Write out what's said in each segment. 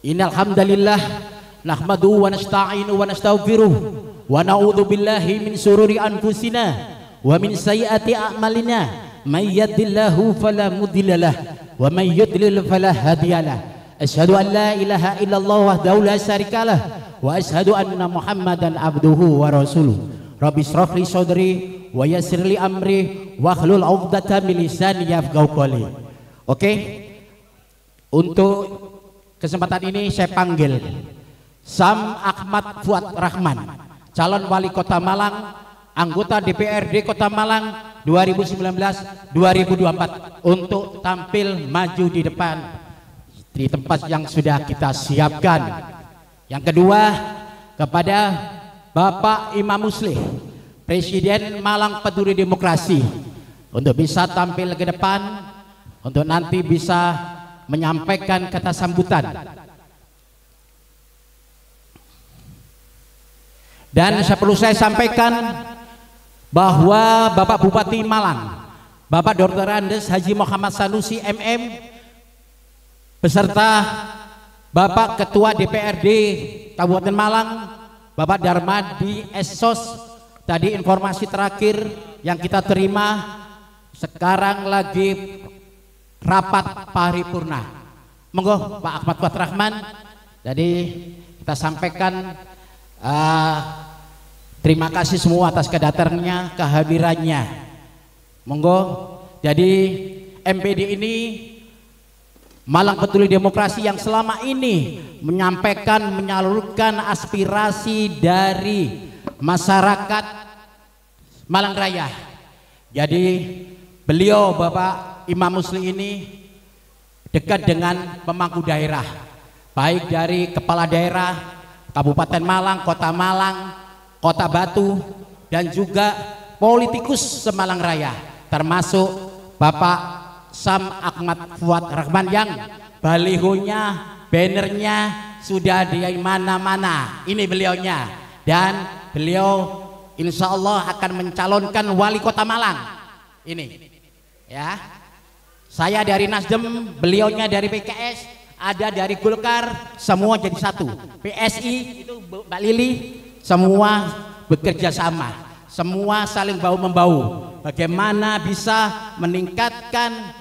Innal hamdalillah nahmaduhu wa nasta'inu wa nastaghfiruh wa na'udzu billahi min sururi anfusina wa min sayyiati a'malina may yahdihillahu fala mudhillalah wa may yudlil fala hadiyalah. Asyhadu an la ilaha illallah wahdahu la syarikalah wa asyhadu anna Muhammadan abduhu wa rasuluh. Rabbi shrah li sadri wa yassir li amri wahlul 'uqdatam min lisani yafqahu qawli. Oke. Untuk kesempatan ini saya panggil Sam Ahmad Fuad Rahman, calon wali kota Malang, anggota DPRD Kota Malang 2019-2024, untuk tampil maju di depan di tempat yang sudah kita siapkan. Yang kedua, kepada Bapak Imam Muslih, Presiden Malang Peduli Demokrasi, untuk bisa tampil ke depan, untuk nanti bisa menyampaikan kata sambutan. Dan perlu saya sampaikan bahwa Bapak Bupati Malang, Bapak Dr. Andes Haji Muhammad Sanusi MM, beserta Bapak Ketua DPRD Kabupaten Malang, Bapak Darmadi Esos, tadi informasi terakhir yang kita terima, sekarang lagi rapat paripurna. Monggo Pak Ahmad Fuad Rahman. Jadi kita sampaikan terima kasih semua atas kedatangannya, kehadirannya. Monggo. Jadi MPD ini, Malang Peduli Demokrasi, yang selama ini menyampaikan, menyalurkan aspirasi dari masyarakat Malang Raya. Jadi beliau Bapak Imam Muslih ini dekat dengan pemangku daerah, baik dari kepala daerah Kabupaten Malang, Kota Malang, Kota Batu, dan juga politikus Semalang Raya, termasuk Bapak Sam Ahmad Fuad Rahman yang balihonya, bannernya sudah di mana-mana. Ini beliaunya, dan beliau insya Allah akan mencalonkan wali kota Malang. Ini ya. Saya dari Nasdem, beliaunya dari PKS, ada dari Golkar, semua jadi satu. PSI itu Mbak Lili, semua bekerja sama, semua saling bahu membahu. Bagaimana bisa meningkatkan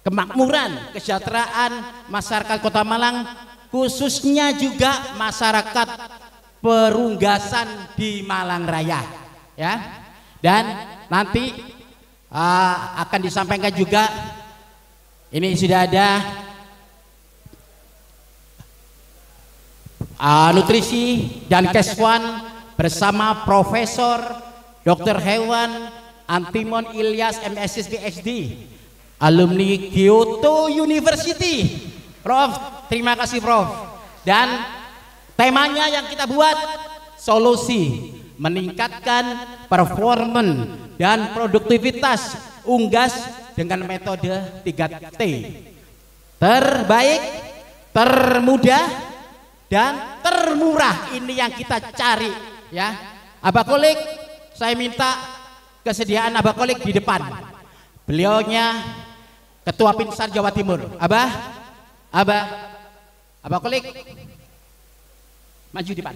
kemakmuran, kesejahteraan masyarakat Kota Malang, khususnya juga masyarakat Perunggasan di Malang Raya, ya. Dan nanti akan disampaikan juga. Ini sudah ada nutrisi dan keswan bersama Profesor Dr. Hewan Antimon Ilyas MSc PhD, alumni Kyoto University. Prof, terima kasih Prof. Dan temanya yang kita buat, solusi meningkatkan performa dan produktivitas unggas dengan metode 3T, terbaik, termudah, dan termurah. Ini yang kita cari, ya. Abakolik, saya minta kesediaan Abakolik di depan. Beliaunya Ketua Pinsar Jawa Timur. Abakolik maju di depan,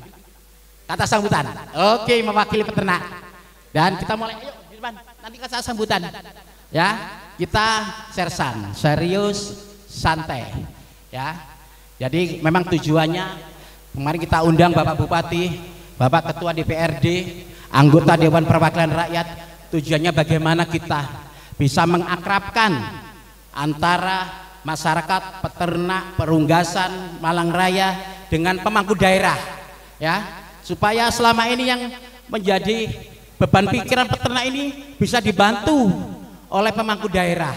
kata sambutan. Oke, mewakili peternak. Dan kita mulai, ayo di depan, nanti kata sambutan, ya. Kita sersan, serius, santai, ya. Jadi memang tujuannya kemarin kita undang Bapak Bupati, Bapak Ketua DPRD, anggota Dewan Perwakilan Rakyat. Tujuannya bagaimana kita bisa mengakrabkan antara masyarakat peternak Perunggasan Malang Raya dengan pemangku daerah, ya, supaya selama ini yang menjadi beban pikiran peternak ini bisa dibantu oleh pemangku daerah.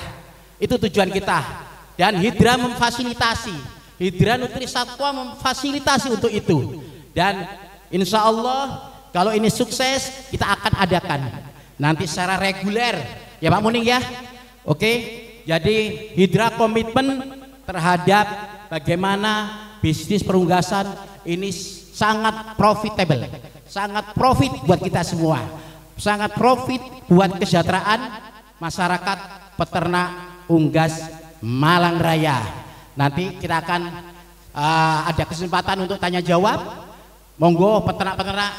Itu tujuan kita. Dan Hidra memfasilitasi, Hidra Nutrisatwa memfasilitasi untuk itu. Dan insya Allah kalau ini sukses, kita akan adakan nanti secara reguler, ya Pak Muning, ya. Oke. Jadi Hidra komitmen terhadap bagaimana bisnis perunggasan ini sangat profitable, sangat profit buat kita semua, sangat profit buat kesejahteraan masyarakat peternak unggas Malang Raya. Nanti kita akan ada kesempatan untuk tanya jawab. Monggo peternak-peternak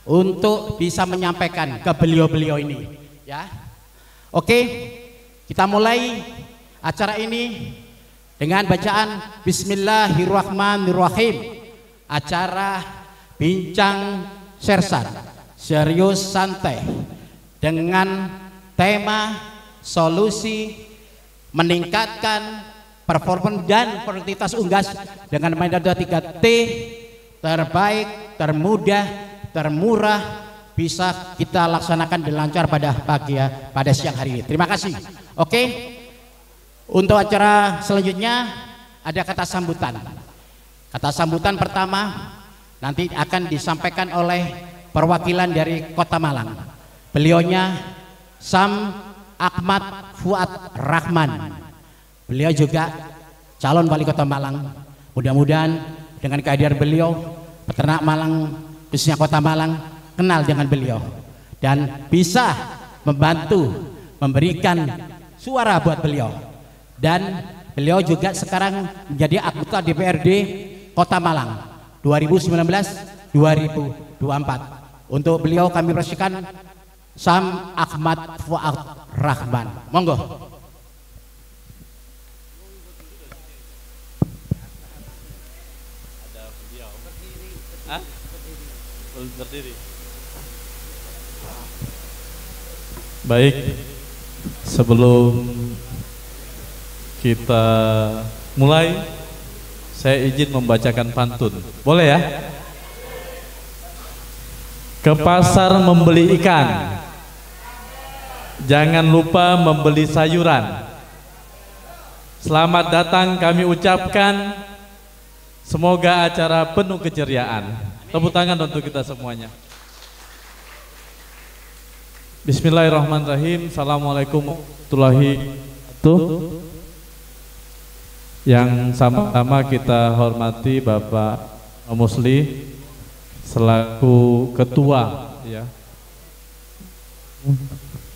untuk bisa menyampaikan ke beliau-beliau ini, ya. Oke, kita mulai acara ini dengan bacaan Bismillahirrahmanirrahim. Acara bincang sersan serius santai dengan tema solusi meningkatkan performa dan produktivitas unggas dengan metode 3T: terbaik, termudah, termurah, bisa kita laksanakan dengan lancar pada siang hari ini. Terima kasih. Oke, untuk acara selanjutnya ada kata sambutan. Kata sambutan pertama nanti akan disampaikan oleh perwakilan dari Kota Malang. Beliaunya Sam Ahmad Fuad Rahman. Beliau juga calon wali kota Malang. Mudah-mudahan dengan kehadiran beliau, peternak Malang, khususnya Kota Malang, kenal dengan beliau dan bisa membantu memberikan suara buat beliau. Dan beliau juga sekarang menjadi anggota DPRD Kota Malang 2019-2024. Untuk beliau kami persilakan Sam Ahmad Fuad Rahman. Monggo. Berdiri. Baik, sebelum kita mulai, saya izin membacakan pantun. Boleh ya? Ke pasar membeli ikan, jangan lupa membeli sayuran. Selamat datang kami ucapkan, semoga acara penuh keceriaan. Tepuk tangan untuk kita semuanya. Bismillahirrahmanirrahim. Assalamualaikum warahmatullahi wabarakatuh. Yang sama-sama kita hormati Bapak Musli selaku ketua, ya,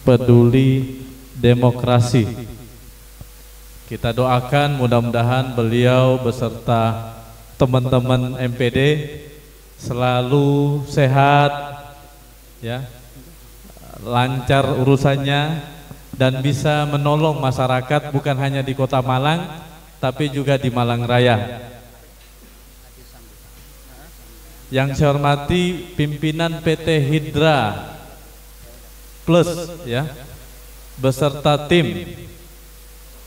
Peduli Demokrasi. Kita doakan mudah-mudahan beliau beserta teman-teman MPD selalu sehat, ya, lancar urusannya dan bisa menolong masyarakat bukan hanya di Kota Malang tapi juga di Malang Raya. Yang saya hormati pimpinan PT Hidra Plus, ya, beserta tim.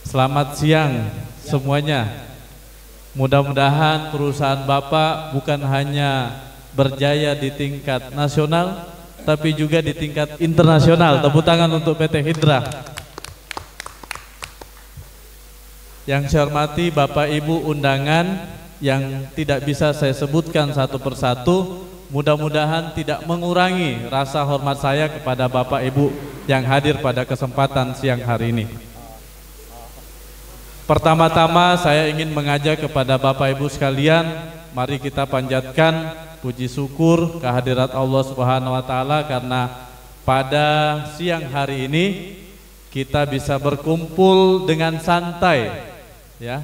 Selamat siang semuanya. Mudah-mudahan perusahaan Bapak bukan hanya berjaya di tingkat nasional tapi juga di tingkat internasional. Tepuk tangan untuk PT Hidra. Yang saya hormati Bapak Ibu undangan yang tidak bisa saya sebutkan satu persatu, mudah-mudahan tidak mengurangi rasa hormat saya kepada Bapak Ibu yang hadir pada kesempatan siang hari ini. Pertama-tama saya ingin mengajak kepada Bapak Ibu sekalian, mari kita panjatkan puji syukur kehadirat Allah Subhanahu wa taala karena pada siang hari ini kita bisa berkumpul dengan santai, ya.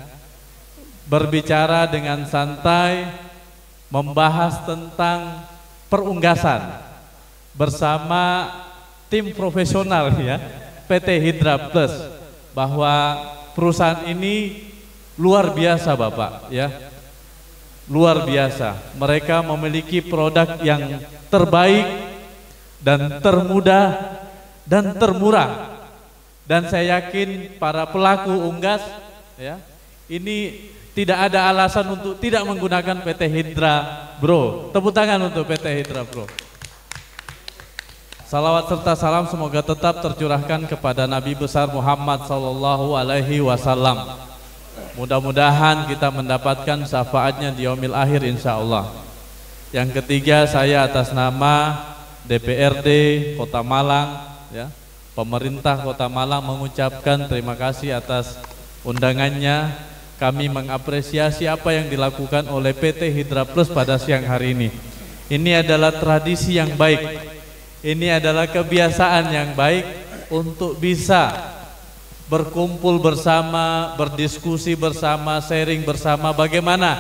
Berbicara dengan santai, membahas tentang perunggasan bersama tim profesional, ya, PT Hidra Plus, bahwa perusahaan ini luar biasa Bapak, ya, luar biasa. Mereka memiliki produk yang terbaik dan termudah dan termurah. Dan saya yakin para pelaku unggas, ya, ini tidak ada alasan untuk tidak menggunakan PT Hidra, bro. Tepuk tangan untuk PT Hidra, bro. Salawat serta salam semoga tetap tercurahkan kepada Nabi besar Muhammad sallallahu alaihi wasallam. Mudah-mudahan kita mendapatkan syafaatnya di yaumil akhir insyaallah. Yang ketiga, saya atas nama DPRD Kota Malang, ya, pemerintah Kota Malang mengucapkan terima kasih atas undangannya. Kami mengapresiasi apa yang dilakukan oleh PT Hidra Plus pada siang hari ini. Ini adalah tradisi yang baik. Ini adalah kebiasaan yang baik untuk bisa berkumpul bersama, berdiskusi bersama, sharing bersama bagaimana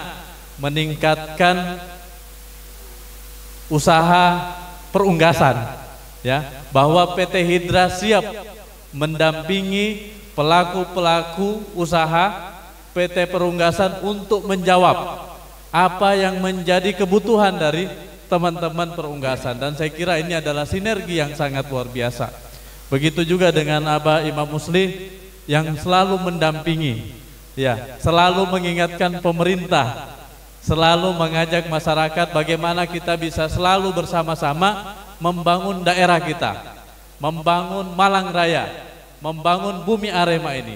meningkatkan usaha perunggasan, ya, bahwa PT Hidra siap mendampingi pelaku-pelaku usaha PT Perunggasan untuk menjawab apa yang menjadi kebutuhan dari teman-teman perunggasan, dan saya kira ini adalah sinergi yang sangat luar biasa. Begitu juga dengan Abah Imam Muslih yang selalu mendampingi, ya, selalu mengingatkan pemerintah, selalu mengajak masyarakat bagaimana kita bisa selalu bersama-sama membangun daerah kita, membangun Malang Raya, membangun bumi Arema ini.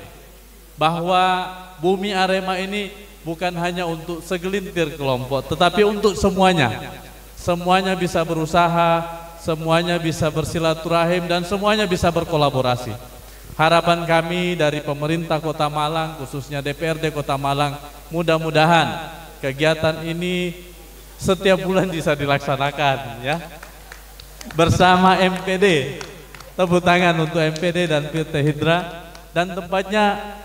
Bahwa bumi Arema ini bukan hanya untuk segelintir kelompok, tetapi untuk semuanya. Semuanya bisa berusaha, semuanya bisa bersilaturahim, dan semuanya bisa berkolaborasi. Harapan kami dari pemerintah Kota Malang, khususnya DPRD Kota Malang, mudah-mudahan kegiatan ini setiap bulan bisa dilaksanakan, ya, bersama MPD. Tepuk tangan untuk MPD dan PT Hidra, dan tempatnya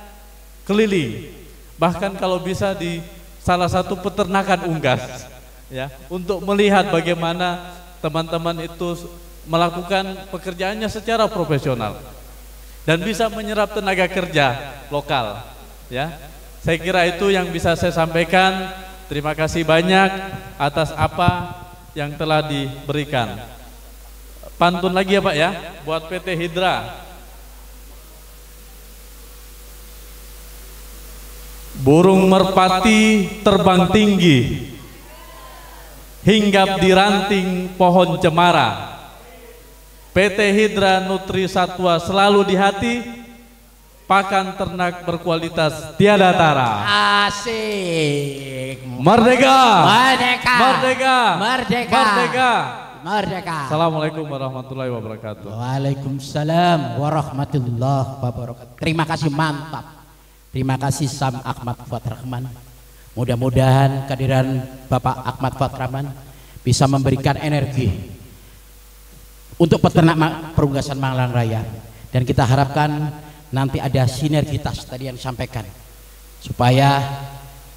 keliling, bahkan kalau bisa di salah satu peternakan unggas, ya, untuk melihat bagaimana teman-teman itu melakukan pekerjaannya secara profesional dan bisa menyerap tenaga kerja lokal, ya. Saya kira itu yang bisa saya sampaikan. Terima kasih banyak atas apa yang telah diberikan. Pantun lagi ya Pak, ya, buat PT Hidra. Burung merpati terbang tinggi, hinggap di ranting pohon cemara. PT Hidra Nutri Satwa selalu di hati, pakan ternak berkualitas tiada tara. Asik. Merdeka! Merdeka! Merdeka! Merdeka! Merdeka! Merdeka! Assalamualaikum warahmatullahi wabarakatuh. Waalaikumsalam warahmatullahi wabarakatuh. Terima kasih, mantap. Terima kasih Sam Ahmad Fuad Rahman. Mudah-mudahan kehadiran Bapak Ahmad Fuad Rahman bisa memberikan energi untuk peternak perunggasan Malang Raya, dan kita harapkan nanti ada sinergitas tadi yang disampaikan, supaya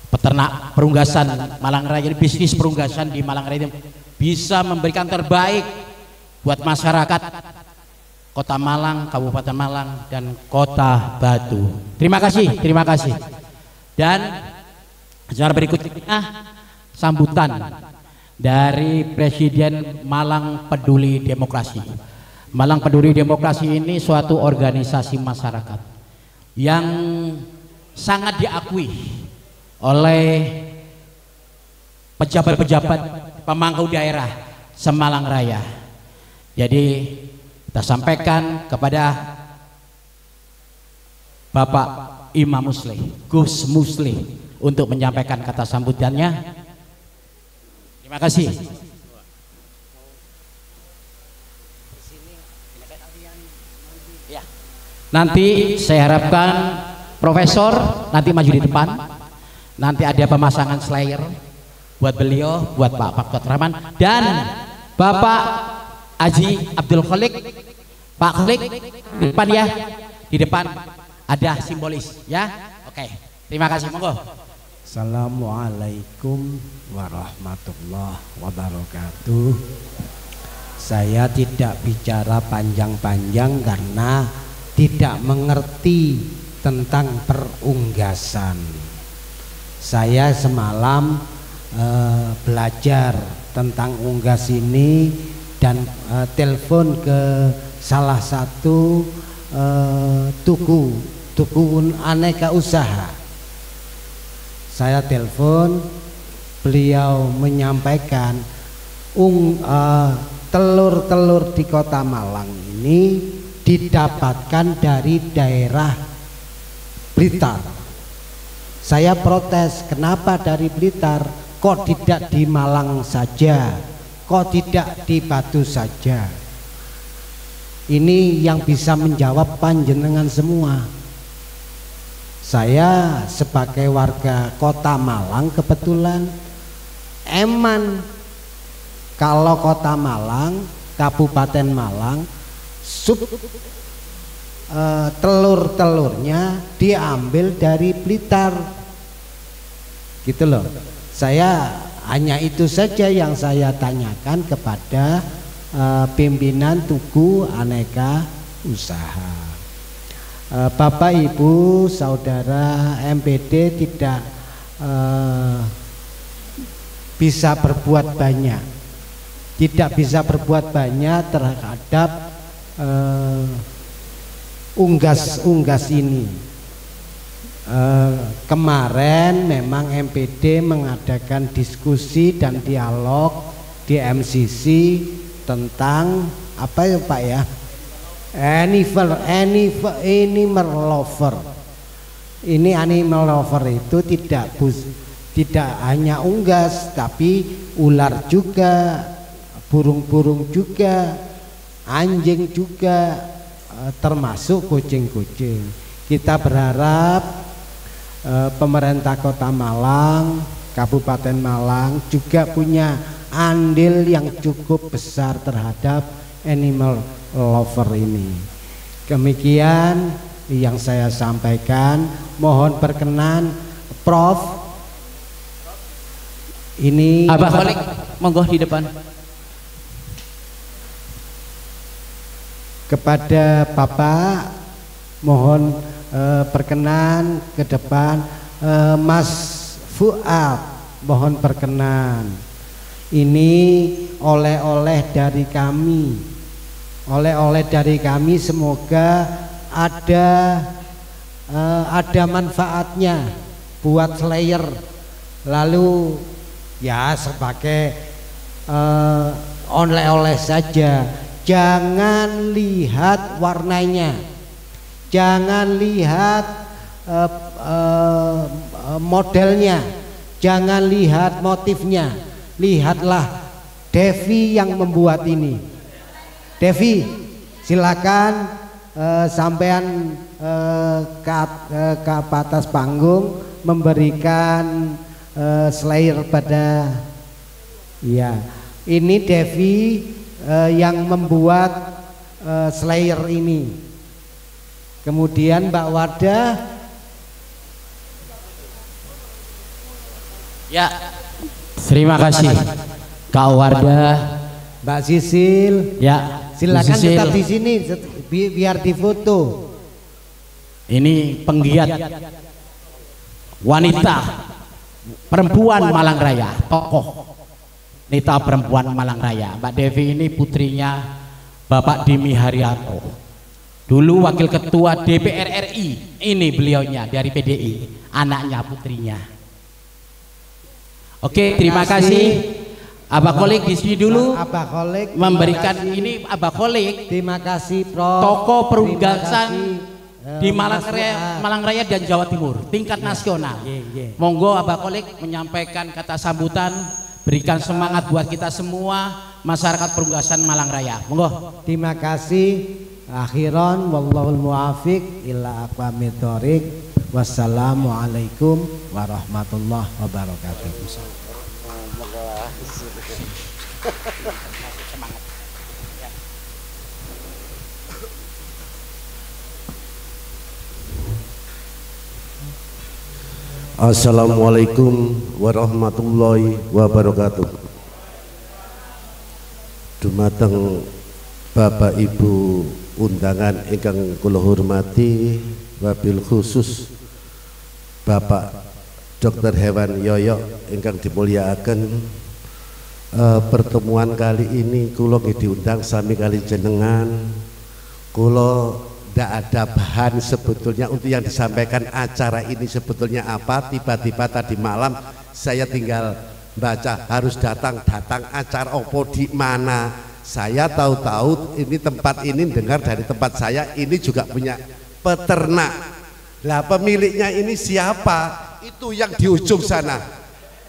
peternak perunggasan Malang Raya, bisnis perunggasan di Malang Raya bisa memberikan terbaik buat masyarakat Kota Malang, Kabupaten Malang, dan Kota Batu. Terima kasih, terima kasih. Dan acara berikutnya sambutan dari Presiden Malang Peduli Demokrasi. Malang Peduli Demokrasi ini suatu organisasi masyarakat yang sangat diakui oleh pejabat-pejabat pemangku daerah Semalang Raya. Jadi kita sampaikan kepada Bapak Imam Muslih, Gus Muslih, untuk menyampaikan kata sambutannya. Terima kasih. Nanti saya harapkan Profesor nanti maju di depan. Nanti ada pemasangan slayer buat beliau, buat Pak Fuad Rahman, dan Bapak Haji Abdul Khalik. Pak Khalik di depan ya, di depan ada simbolis ya. Oke, terima kasih, monggo. Assalamualaikum warahmatullahi wabarakatuh. Saya tidak bicara panjang-panjang karena tidak mengerti tentang perunggasan. Saya semalam belajar tentang unggas ini dan telepon ke salah satu tuku aneka usaha. Saya telepon, beliau menyampaikan telur-telur di Kota Malang ini didapatkan dari daerah Blitar. Saya protes, kenapa dari Blitar? Kok tidak di Malang saja? Kok tidak di Batu saja? Ini yang bisa menjawab panjenengan semua. Saya sebagai warga Kota Malang kebetulan eman kalau Kota Malang, Kabupaten Malang, telur-telurnya diambil dari Blitar, gitu loh. Saya hanya itu saja yang saya tanyakan kepada pimpinan Tugu Aneka Usaha. Bapak Ibu saudara, MPD tidak bisa berbuat banyak, tidak bisa berbuat banyak terhadap unggas-unggas ini. Kemarin memang MPD mengadakan diskusi dan dialog di MCC tentang apa ya Pak ya, animal lover. Ini animal lover itu tidak hanya unggas, tapi ular juga, burung-burung juga, anjing juga, termasuk kucing-kucing. Kita berharap pemerintah Kota Malang, Kabupaten Malang juga punya andil yang cukup besar terhadap animal lover ini. Demikian yang saya sampaikan. Mohon berkenan Prof, ini Abah Kholik, monggo di depan. Kepada Bapak mohon berkenan ke depan. Mas Fuad mohon berkenan. Ini oleh-oleh dari kami, oleh-oleh dari kami, semoga ada manfaatnya buat Slayer. Lalu ya sebagai oleh-oleh saja, jangan lihat warnanya, jangan lihat modelnya, jangan lihat motifnya, lihatlah Devi yang membuat ini. Devi, silakan sampean ke atas panggung memberikan Slayer pada, ya ini Devi yang membuat Slayer ini. Kemudian Mbak Wardah, ya terima kasih Kak Wardah. Mbak Sisil, Ya silakan Bu Sisil. tetap di sini biar difoto. Ini penggiat wanita perempuan Malang Raya, tokoh wanita perempuan Malang Raya. Mbak Devi ini putrinya Bapak Dimi Haryanto, dulu wakil ketua DPR RI. Ini beliaunya dari PDI, anaknya putrinya. Oke, terima kasih. Abah Kholik di sini dulu. Abah Kholik Memberikan ini Abah Kholik, terima kasih Prof. tokoh Terima perunggasan kasih, di Mas Malang Raya dan Jawa Timur tingkat nasional. Monggo Abah Kholik menyampaikan kata sambutan, berikan semangat buat kita semua masyarakat perunggasan Malang Raya. Monggo. Terima kasih. Akhiran wallahul muwafiq ila aqwamit thoriq. Wassalamualaikum warahmatullahi wabarakatuh. Assalamualaikum warahmatullahi wabarakatuh. Dumateng Bapak Ibu undangan ingkang kula hormati, wabil khusus Bapak Dr. Hewan Yoyo ingkang dimulyakaken. Pertemuan kali ini kula diundang sami kali jenengan. Kula tidak ada bahan sebetulnya untuk yang disampaikan acara ini sebetulnya apa. Tiba-tiba tadi malam saya tinggal baca harus datang acara opo di mana. Saya tahu-tahu ini tempat ini dengar dari tempat saya ini juga punya peternak. Lah pemiliknya ini siapa? Itu yang di ujung sana.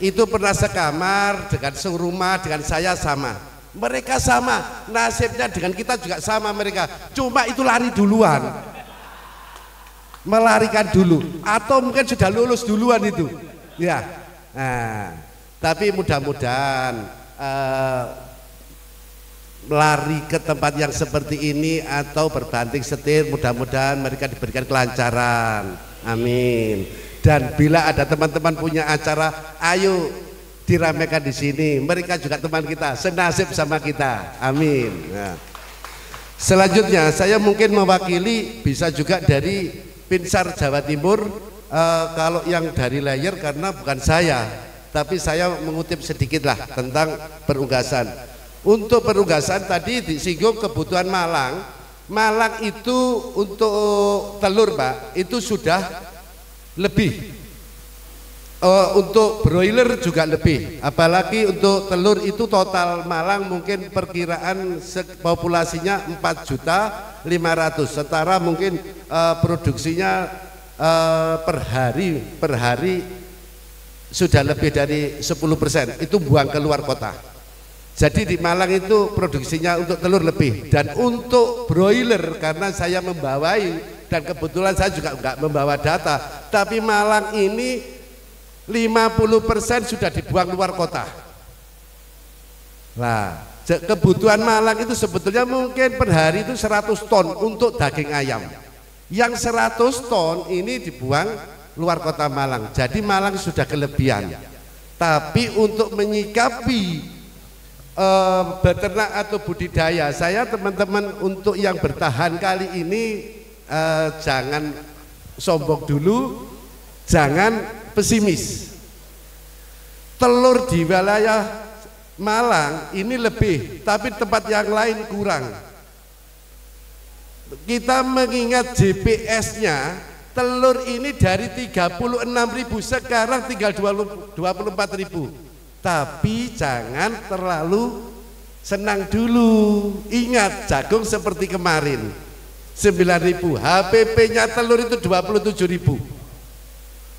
Itu pernah sekamar dengan serumah dengan saya sama. Mereka sama, nasibnya dengan kita juga sama mereka. Cuma itu lari duluan, melarikan dulu, atau mungkin sudah lulus duluan itu. Ya, nah, tapi mudah-mudahan lari ke tempat yang seperti ini atau berbanting setir, mudah-mudahan mereka diberikan kelancaran. Amin. Dan bila ada teman-teman punya acara, ayo diramaikan di sini. Mereka juga teman kita, senasib sama kita. Amin. Nah. Selanjutnya saya mungkin mewakili bisa juga dari Pinsar Jawa Timur. Kalau yang dari Layer karena bukan saya, tapi saya mengutip sedikit lah tentang perunggasan. Untuk perunggasan tadi disinggung kebutuhan Malang. Malang itu untuk telur Pak, itu sudah lebih. Untuk broiler juga lebih, apalagi untuk telur itu total Malang mungkin perkiraan populasinya 4.500.000, setara mungkin produksinya per hari sudah lebih dari 10%, itu buang keluar kota. Jadi di Malang itu produksinya untuk telur lebih, dan untuk broiler karena saya membawai dan kebetulan saya juga enggak membawa data, tapi Malang ini 50% sudah dibuang luar kota. Nah, kebutuhan Malang itu sebetulnya mungkin per hari itu 100 ton untuk daging ayam. Yang 100 ton ini dibuang luar kota Malang. Jadi Malang sudah kelebihan. Tapi untuk menyikapi beternak atau budidaya, saya teman-teman untuk yang bertahan kali ini jangan sombong dulu, jangan pesimis. Telur di wilayah Malang ini lebih, tapi tempat yang lain kurang. Kita mengingat GPS-nya, telur ini dari 36.000 sekarang tinggal 24.000. Tapi jangan terlalu senang dulu. Ingat, jagung seperti kemarin 9.000, HPP-nya telur itu 27.000.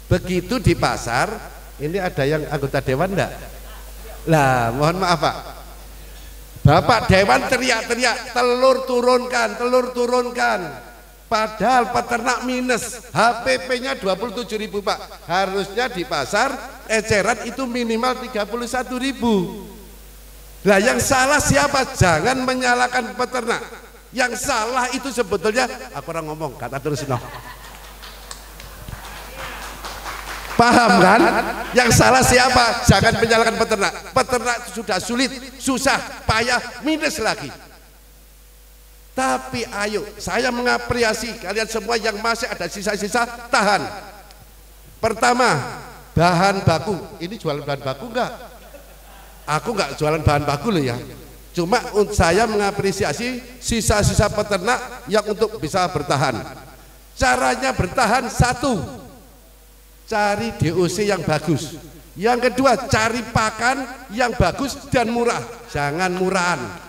Begitu di pasar, ini ada yang anggota dewan enggak? Lah, mohon maaf Pak. Bapak dewan teriak-teriak, telur turunkan, telur turunkan. Padahal peternak minus, HPP-nya 27.000 Pak. Harusnya di pasar eceran itu minimal 31.000. Lah yang salah siapa? Jangan menyalahkan peternak. Yang salah itu sebetulnya, aku orang ngomong, kata terus no. Paham kan? Yang salah siapa? Jangan menyalahkan peternak. Peternak sudah sulit, susah, payah, minus lagi. Tapi ayo, saya mengapresiasi kalian semua yang masih ada sisa-sisa, tahan. Pertama, bahan baku. Ini jualan bahan baku enggak? Aku enggak jualan bahan baku loh ya. Cuma saya mengapresiasi sisa-sisa peternak yang untuk bisa bertahan. Caranya bertahan, satu, cari DOC yang bagus. Yang kedua, cari pakan yang bagus dan murah, jangan murahan.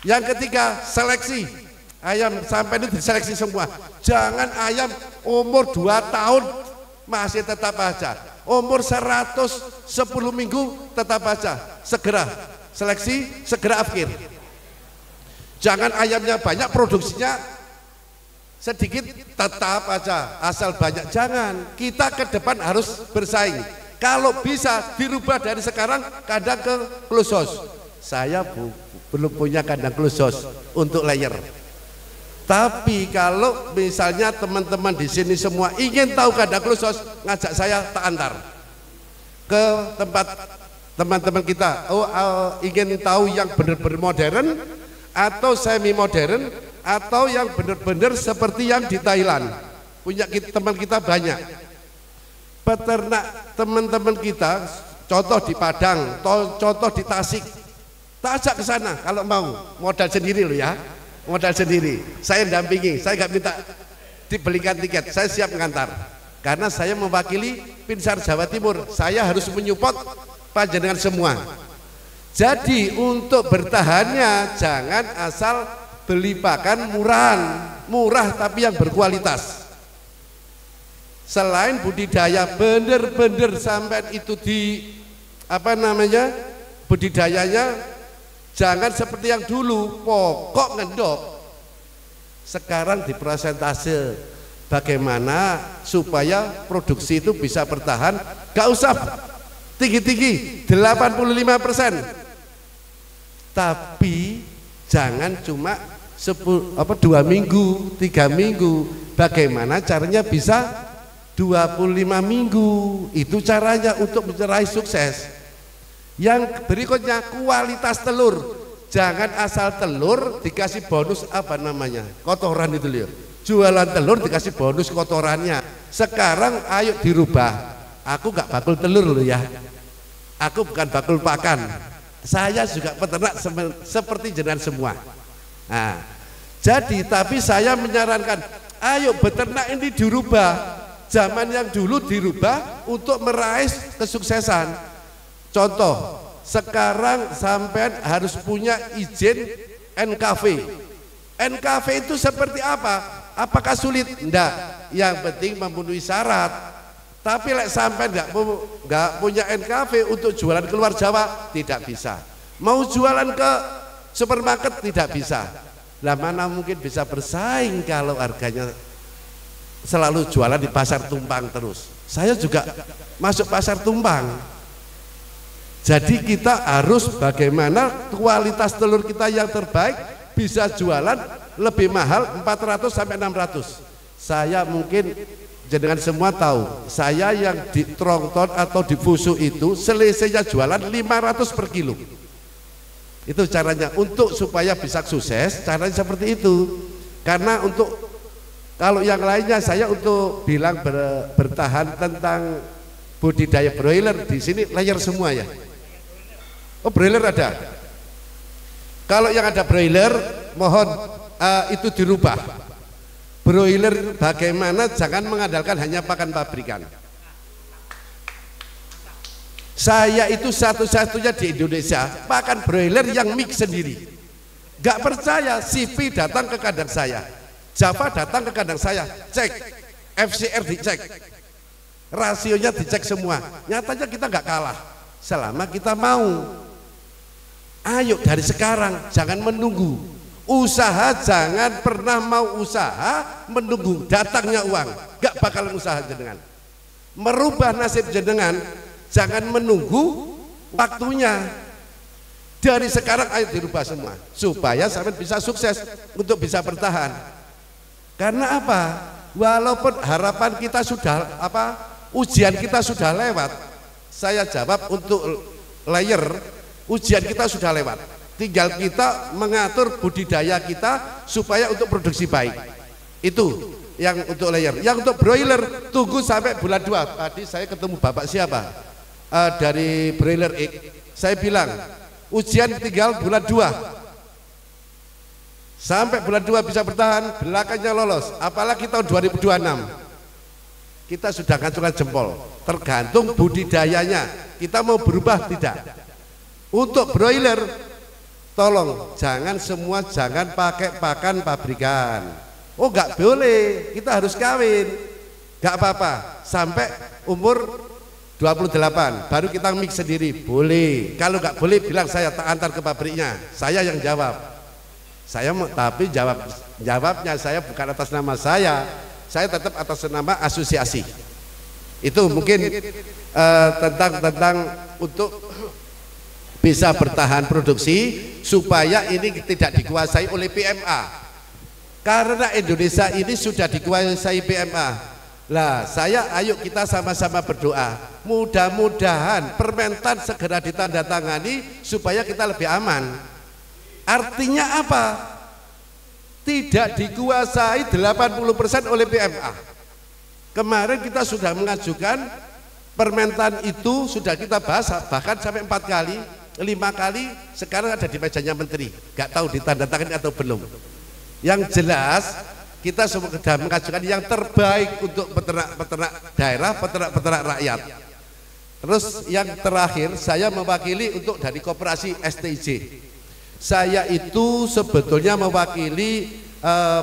Yang ketiga, seleksi ayam sampai ini diseleksi semua. Jangan ayam umur 2 tahun masih tetap aja, umur 110 minggu tetap aja. Segera seleksi, segera akhir. Jangan ayamnya banyak, produksinya sedikit, tetap aja, asal banyak. Jangan, kita ke depan harus bersaing. Kalau bisa dirubah dari sekarang kandang ke close. Saya belum punya kandang close untuk layer. Tapi kalau misalnya teman-teman di sini semua ingin tahu kandang close, ngajak saya tak antar ke tempat teman-teman kita. Ingin tahu yang benar-benar modern atau semi modern, atau yang benar-benar seperti yang di Thailand. Punya teman kita banyak. Peternak teman-teman kita, contoh di Padang, contoh di Tasik. Tak ajak ke sana kalau mau, modal sendiri loh ya, modal sendiri. Saya dampingi, saya nggak minta dibelikan tiket, saya siap mengantar. Karena saya mewakili Pinsar Jawa Timur, saya harus menyupport panjenengan semua. Jadi untuk bertahannya jangan asal beli pakan murah tapi yang berkualitas. Selain budidaya bener-bener sampai itu di budidayanya jangan seperti yang dulu pokok ngendok. Sekarang di persentase bagaimana supaya produksi itu bisa bertahan, gak usah tinggi-tinggi 85%, tapi jangan cuma 2 minggu, 3 minggu. Bagaimana caranya bisa 25 minggu. Itu caranya untuk meraih sukses. Yang berikutnya kualitas telur. Jangan asal telur dikasih bonus apa namanya, kotoran itu loh. Jualan telur dikasih bonus kotorannya. Sekarang ayo dirubah. Aku gak bakul telur loh ya. Aku bukan bakul pakan. Saya juga peternak seperti jenengan semua. Nah, jadi tapi saya menyarankan, ayo beternak ini dirubah. Zaman yang dulu dirubah untuk meraih kesuksesan. Contoh, sekarang sampean harus punya izin NKV. NKV itu seperti apa? Apakah sulit? Enggak. Yang penting memenuhi syarat. Tapi lek sampean enggak punya NKV untuk jualan keluar Jawa, tidak bisa. Mau jualan ke supermarket, tidak bisa. Lah mana mungkin bisa bersaing kalau harganya selalu jualan di pasar tumpang terus. Saya juga masuk pasar tumpang. Jadi kita harus bagaimana kualitas telur kita yang terbaik bisa jualan lebih mahal 400 sampai 600. Saya mungkin jenengan semua tahu, saya yang di Trongton atau di Fusu itu selisihnya jualan 500 per kilo. Itu caranya untuk supaya bisa sukses, caranya seperti itu. Karena untuk kalau yang lainnya saya untuk bilang bertahan tentang budidaya broiler di sini layer semua ya. Oh broiler ada. Kalau yang ada broiler mohon itu dirubah. Broiler bagaimana jangan mengandalkan hanya pakan pabrikan. Saya itu satu-satunya di Indonesia pakan broiler yang mix sendiri. Gak percaya, CV datang ke kandang saya, Java datang ke kandang saya, cek, FCR dicek, rasionya dicek semua. Nyatanya kita nggak kalah, selama kita mau. Ayo dari sekarang, jangan menunggu. Usaha jangan pernah mau usaha menunggu datangnya uang, gak bakalan usaha jenengan. Merubah nasib jenengan, jangan menunggu waktunya. Dari sekarang ayo dirubah semua, supaya sampai bisa sukses untuk bisa bertahan. Karena apa? Walaupun harapan kita sudah ujian kita sudah lewat. Saya jawab untuk layer, ujian kita sudah lewat. Tinggal kita mengatur budidaya kita supaya untuk produksi baik. Itu yang untuk layer. Yang untuk broiler tunggu sampai bulan 2. Tadi saya ketemu Bapak siapa? Dari broiler egg. Saya bilang ujian tinggal bulan 2. Sampai bulan 2 bisa bertahan, belakangnya lolos. Apalagi tahun 2026 kita sudah ngacungkan jempol. Tergantung budidayanya, kita mau berubah tidak. Untuk broiler tolong jangan semua, jangan pakai pakan pabrikan. Oh nggak boleh, kita harus kawin. Nggak apa-apa sampai umur 28 baru kita mix sendiri, boleh. Kalau nggak boleh bilang saya tak antar ke pabriknya, saya yang jawab. Tapi jawabnya saya bukan atas nama saya tetap atas nama asosiasi. Itu mungkin tentang untuk bisa bertahan produksi supaya ini tidak dikuasai oleh PMA. Karena Indonesia ini sudah dikuasai PMA. Lah, ayo kita sama-sama berdoa. Mudah-mudahan Permentan segera ditandatangani supaya kita lebih aman. Artinya apa? Tidak dikuasai 80% oleh PMA. Kemarin kita sudah mengajukan Permentan itu sudah kita bahas bahkan sampai 4 kali, 5 kali, sekarang ada di mejanya menteri. Gak tahu ditandatangani atau belum. Yang jelas kita sudah mengajukan yang terbaik untuk peternak-peternak daerah, peternak-peternak rakyat. Terus yang terakhir saya mewakili untuk dari koperasi STJ. Saya itu sebetulnya mewakili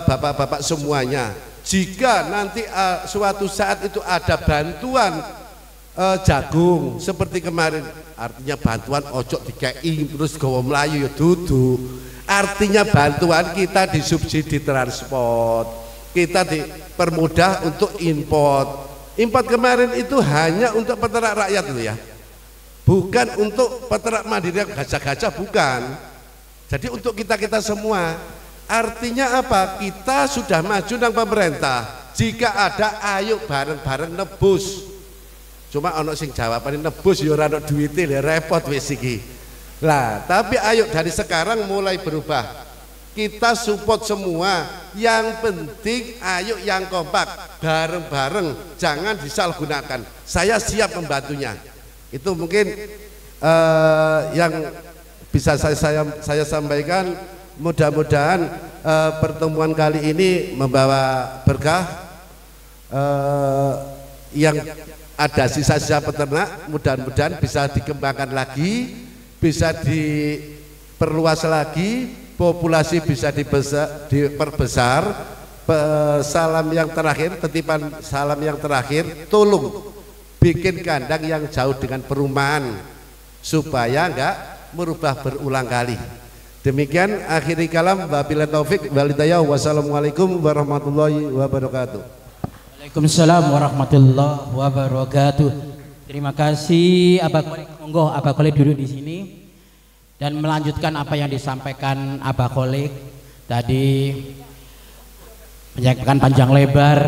bapak-bapak semuanya. Jika nanti suatu saat itu ada bantuan jagung seperti kemarin, artinya bantuan ojo dikei terus gawa melayu ya dudu. Artinya bantuan kita disubsidi transport, kita dipermudah untuk import. Import kemarin itu hanya untuk peternak rakyat itu ya, bukan untuk peternak mandiri yang gajah-gajah, bukan. Jadi untuk kita semua. Artinya apa? Kita sudah maju dengan pemerintah. Jika ada ayo bareng-bareng nebus. Cuma ono sing jawabane nebus ya ora ono duwite lho, repot wis iki. Lah, tapi ayo dari sekarang mulai berubah. Kita support semua. Yang penting ayo yang kompak, bareng-bareng, jangan disalahgunakan. Saya siap membantunya. Itu mungkin yang bisa saya sampaikan. Mudah-mudahan pertemuan kali ini membawa berkah. Yang ada sisa-sisa peternak mudah-mudahan bisa dikembangkan lagi, bisa diperluas lagi, populasi bisa diperbesar. Salam yang terakhir, titipan salam yang terakhir, tolong bikin kandang yang jauh dengan perumahan supaya enggak merubah berulang kali. Demikian akhiri kalam, wabillahi taufik wal hidayah. Wassalamualaikum warahmatullahi wabarakatuh. Waalaikumsalam warahmatullahi wabarakatuh. Terima kasih Abah Khalid. Monggo Abah Khalid duduk di sini dan melanjutkan apa yang disampaikan Abah Khalid tadi, menyampaikan panjang lebar.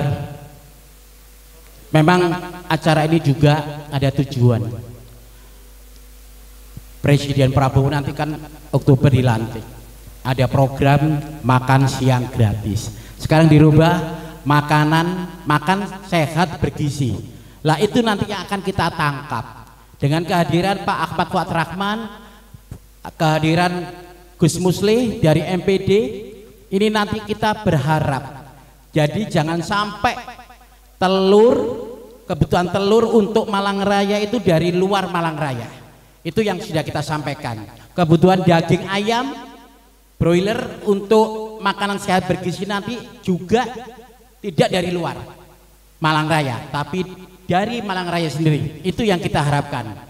Memang acara ini juga ada tujuan. Presiden Prabowo nanti kan Oktober dilantik. Ada program makan siang gratis. Sekarang dirubah makan sehat bergizi. Lah itu nanti yang akan kita tangkap dengan kehadiran Pak Ahmad Fuad Rahman, kehadiran Gus Muslih dari MPD. Ini nanti kita berharap jadi jangan sampai kebutuhan telur untuk Malang Raya itu dari luar Malang Raya. Itu yang sudah kita sampaikan. Kebutuhan daging ayam broiler untuk makanan sehat bergizi nanti juga tidak dari luar Malang Raya, tapi dari Malang Raya sendiri. Itu yang kita harapkan.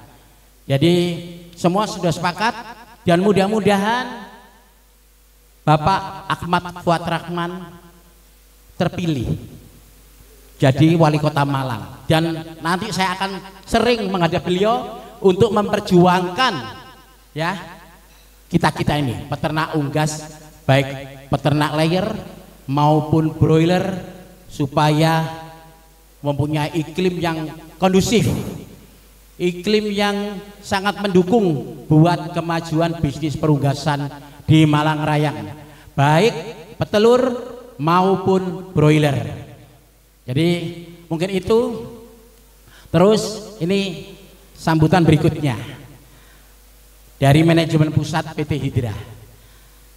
Jadi semua sudah sepakat dan mudah-mudahan Bapak Ahmad Fuad Rahman terpilih jadi wali kota Malang, dan nanti saya akan sering menghadap beliau untuk memperjuangkan ya kita ini peternak unggas, baik peternak layer maupun broiler, supaya mempunyai iklim yang kondusif, iklim yang sangat mendukung buat kemajuan bisnis perunggasan di Malang Raya, baik petelur maupun broiler. Jadi mungkin itu. Terus ini sambutan berikutnya dari manajemen pusat PT Hidra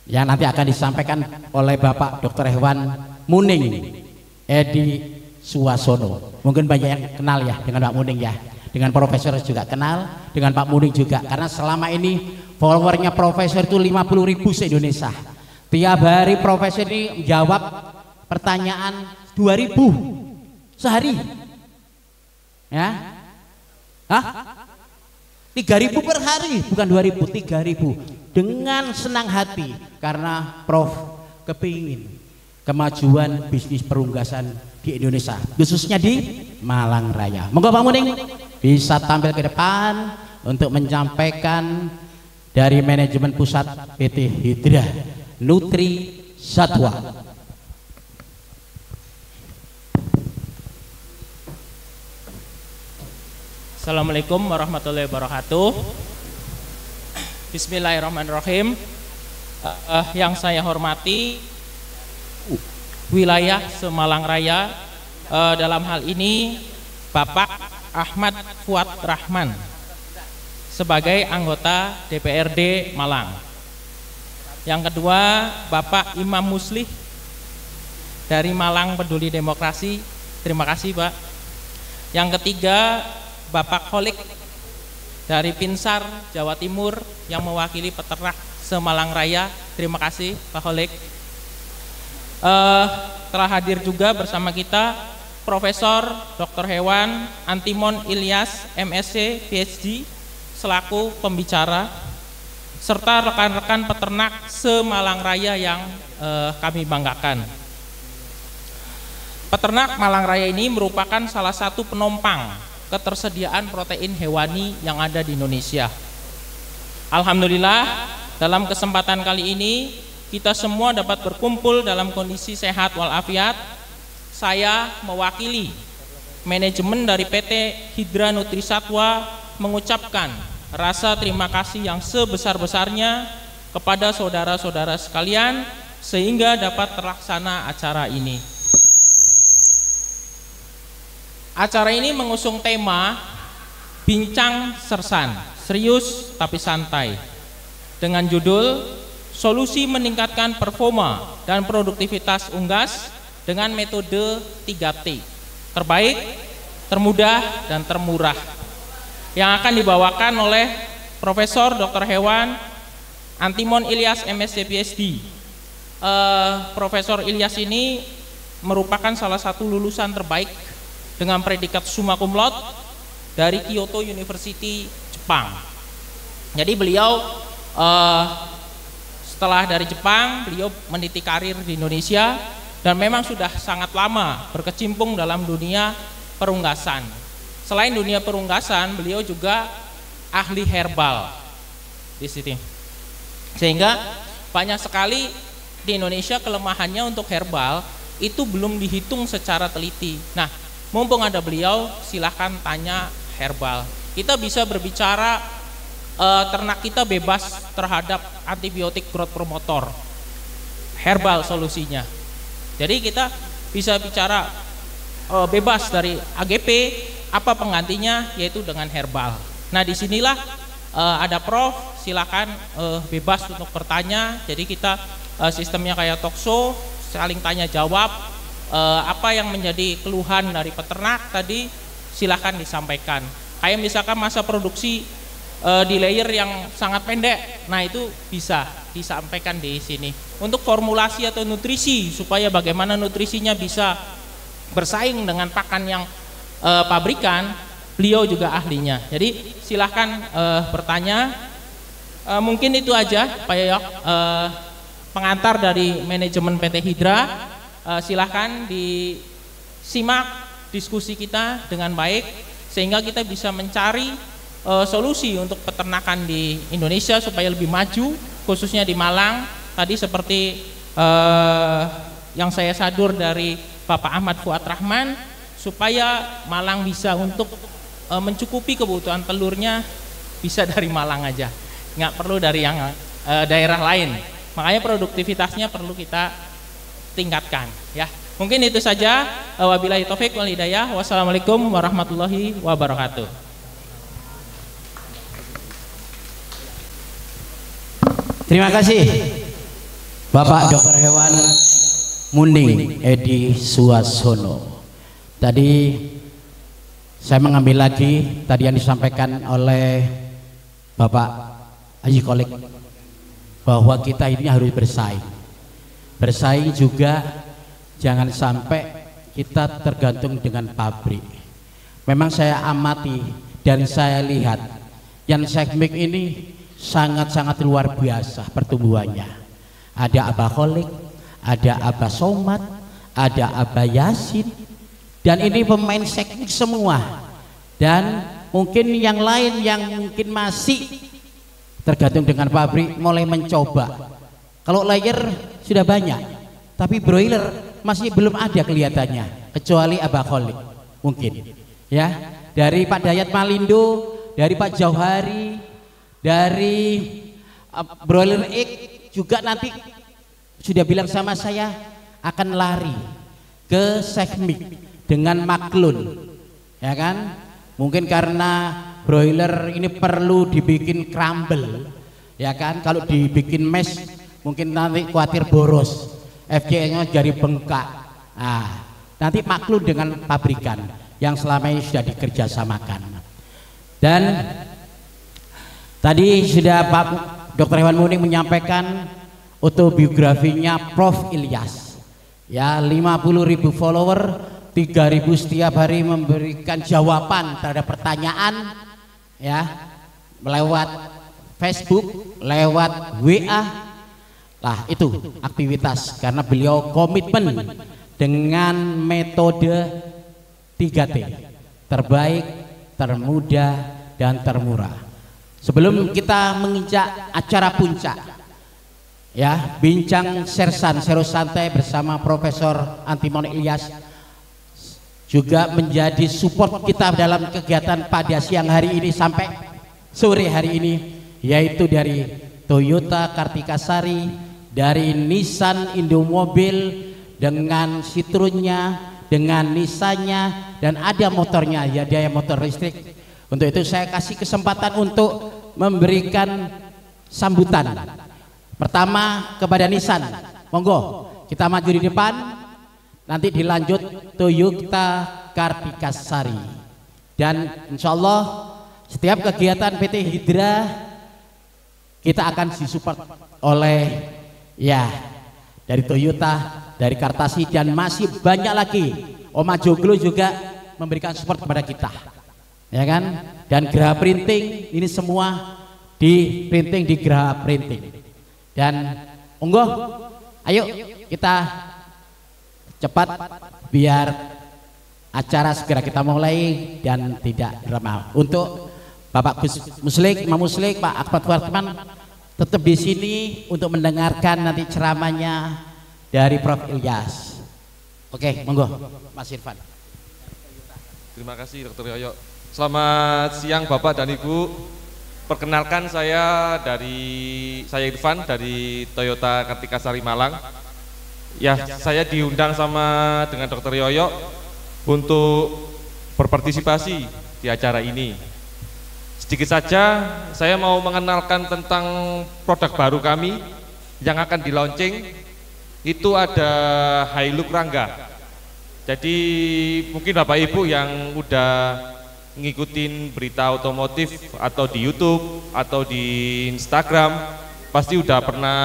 yang nanti akan disampaikan oleh Bapak Dr. Hewan Muning Edi Suwasono. Mungkin banyak yang kenal ya dengan Pak Muning ya, dengan Profesor juga kenal, dengan Pak Muning juga, karena selama ini followernya Profesor itu 50.000 se-Indonesia. Tiap hari Profesor ini menjawab pertanyaan 2.000 sehari ya. 3.000 per hari, bukan 2.000, 3.000, dengan senang hati karena Prof kepingin kemajuan bisnis perunggasan di Indonesia, khususnya di Malang Raya. Monggo Pak Muning bisa tampil ke depan untuk menyampaikan dari manajemen pusat PT Hidra Nutri Satwa. Assalamualaikum warahmatullahi wabarakatuh. Bismillahirrahmanirrahim. Yang saya hormati wilayah Semalang Raya, dalam hal ini Bapak Ahmad Fuad Rahman sebagai anggota DPRD Malang. Yang kedua Bapak Imam Muslih dari Malang Peduli Demokrasi, terima kasih Pak. Yang ketiga Bapak Kholik dari Pinsar Jawa Timur yang mewakili peternak Semalang Raya, terima kasih Pak Kholik. Telah hadir juga bersama kita Profesor Dr. Hewan Antimon Ilyas MSc PhD selaku pembicara, serta rekan-rekan peternak Semalang Raya yang kami banggakan. Peternak Malang Raya ini merupakan salah satu penopang ketersediaan protein hewani yang ada di Indonesia. Alhamdulillah, dalam kesempatan kali ini kita semua dapat berkumpul dalam kondisi sehat walafiat, saya mewakili manajemen dari PT Hidra Nutrisatwa mengucapkan rasa terima kasih yang sebesar-besarnya kepada saudara-saudara sekalian sehingga dapat terlaksana acara ini. Acara ini mengusung tema Bincang Sersan, Serius Tapi Santai, dengan judul Solusi Meningkatkan Performa dan Produktivitas Unggas dengan metode 3T, terbaik, termudah, dan termurah, yang akan dibawakan oleh Profesor Dr. Hewan Antimon Ilyas MSc PhD. Profesor Ilyas ini merupakan salah satu lulusan terbaik dengan predikat summa cum laude dari Kyoto University, Jepang. Jadi beliau setelah dari Jepang, beliau meniti karir di Indonesia dan memang sudah sangat lama berkecimpung dalam dunia perunggasan. Selain dunia perunggasan, beliau juga ahli herbal di sini. Sehingga banyak sekali di Indonesia kelemahannya untuk herbal itu belum dihitung secara teliti. Nah, mumpung ada beliau, silahkan tanya herbal. Kita bisa berbicara ternak kita bebas terhadap antibiotik growth promotor, herbal solusinya. Jadi kita bisa bicara bebas dari AGP, apa penggantinya, yaitu dengan herbal. Nah, disinilah ada Prof, silakan bebas untuk bertanya. Jadi kita sistemnya kayak talkshow, saling tanya jawab. Apa yang menjadi keluhan dari peternak tadi silahkan disampaikan. Kayak misalkan masa produksi di layer yang sangat pendek, nah itu bisa disampaikan di sini. Untuk formulasi atau nutrisi, supaya bagaimana nutrisinya bisa bersaing dengan pakan yang pabrikan, beliau juga ahlinya. Jadi silahkan bertanya. Mungkin itu aja Pak Yoyok, pengantar dari manajemen PT Hidra. Silahkan disimak diskusi kita dengan baik sehingga kita bisa mencari solusi untuk peternakan di Indonesia supaya lebih maju, khususnya di Malang. Tadi seperti yang saya sadur dari Bapak Ahmad Fuad Rahman, supaya Malang bisa untuk mencukupi kebutuhan telurnya bisa dari Malang aja, nggak perlu dari yang daerah lain. Makanya produktivitasnya perlu kita tingkatkan, ya. Mungkin itu saja. Wabillahi taufik wal hidayah. Wassalamualaikum warahmatullahi wabarakatuh. Terima kasih Bapak Dr. Hewan Munding Edi Suasono. Tadi saya mengambil lagi tadi yang disampaikan oleh Bapak Haji Kolik, bahwa kita ini harus bersaing juga, jangan sampai kita tergantung dengan pabrik. Memang saya amati dan saya lihat yang sekmik ini sangat-sangat luar biasa pertumbuhannya. Ada Abah Kholik, ada Abah Somad, ada Abah Yasin, dan ini pemain sekmik semua. Dan mungkin yang lain yang mungkin masih tergantung dengan pabrik mulai mencoba. Kalau layer sudah banyak, tapi broiler masih belum ada kelihatannya, kecuali Abah Kholik mungkin, ya. Dari Pak Dayat Malindo, dari Pak Jauhari, dari broiler egg juga nanti sudah bilang sama saya akan lari ke sekmik dengan maklun, ya kan? Mungkin karena broiler ini perlu dibikin crumble, ya kan? Kalau dibikin mesh mungkin nanti khawatir boros, FCE-nya jadi bengkak. Nah, nanti maklun dengan pabrikan yang selama ini sudah dikerjasamakan. Dan tadi sudah Pak Dr. Hewan Munding menyampaikan autobiografinya Prof Ilyas, ya, 50.000 follower, 3.000 setiap hari memberikan jawaban terhadap pertanyaan, ya, lewat Facebook, lewat WA. Lah itu aktivitas karena beliau komitmen dengan metode 3T, terbaik, termudah, dan termurah. Sebelum kita menginjak acara puncak, ya, bincang sersan seru santai bersama Profesor Antimon Ilyas, juga menjadi support kita dalam kegiatan pada siang hari ini sampai sore hari ini, yaitu dari Toyota Kartika Sari, dari Nissan Indomobil dengan Citroennya, dengan Nissannya, dan ada motornya, ya dia motor listrik. Untuk itu saya kasih kesempatan untuk memberikan sambutan. Pertama kepada Nissan, monggo kita maju di depan, nanti dilanjut Toyota Kartika Sari. Dan insya Allah setiap kegiatan PT Hidra kita akan disupport oleh ya dari Toyota, dari Kartasi, dan masih banyak lagi. Oma Joglo juga memberikan support kepada kita, ya kan? Dan Geraha Printing ini semua di printing di Geraha Printing. Dan monggo, ayo kita cepat biar acara segera kita mulai dan tidak drama. Untuk Bapak Gus Muslik, Imam Muslik, Pak Ahmad Wartman tetap di sini untuk mendengarkan nanti ceramahnya dari Prof. Ilyas. Oke, monggo Mas Irfan. Terima kasih Dr. Yoyo. Selamat siang Bapak dan Ibu. Perkenalkan saya Irfan dari Toyota Kartika Sari Malang. Ya, saya diundang dengan Dr. Yoyo untuk berpartisipasi di acara ini. Sedikit saja saya mau mengenalkan tentang produk baru kami yang akan di launching. Itu ada Hilux Rangga. Jadi mungkin Bapak Ibu yang udah ngikutin berita otomotif atau di YouTube atau di Instagram pasti udah pernah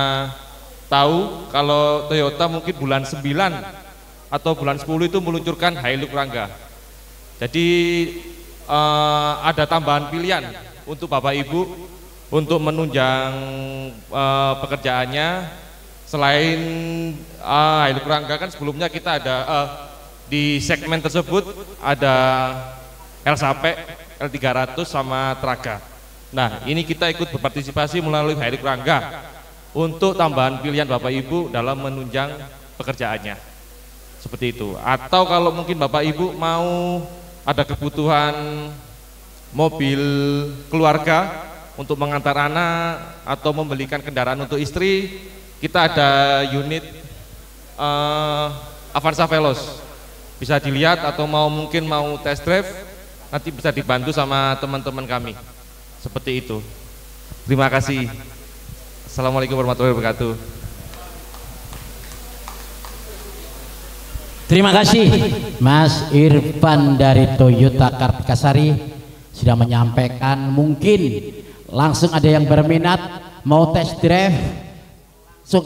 tahu kalau Toyota mungkin bulan 9 atau bulan 10 itu meluncurkan Hilux Rangga. Jadi ada tambahan pilihan untuk Bapak Ibu untuk menunjang pekerjaannya. Selain Hilux Rangga kan sebelumnya kita ada di segmen tersebut ada El Sape, L300 sama Traga. Nah, ini kita ikut berpartisipasi melalui Hilux Rangga untuk tambahan pilihan Bapak Ibu dalam menunjang pekerjaannya. Seperti itu. Atau kalau mungkin Bapak Ibu mau ada kebutuhan mobil keluarga untuk mengantar anak atau membelikan kendaraan untuk istri, kita ada unit Avanza Veloz. Bisa dilihat atau mungkin mau test drive, nanti bisa dibantu sama teman-teman kami. Seperti itu. Terima kasih. Assalamualaikum warahmatullahi wabarakatuh. Terima kasih Mas Irfan dari Toyota Kartika Sari sudah menyampaikan. Mungkin langsung ada yang berminat mau test drive, langsung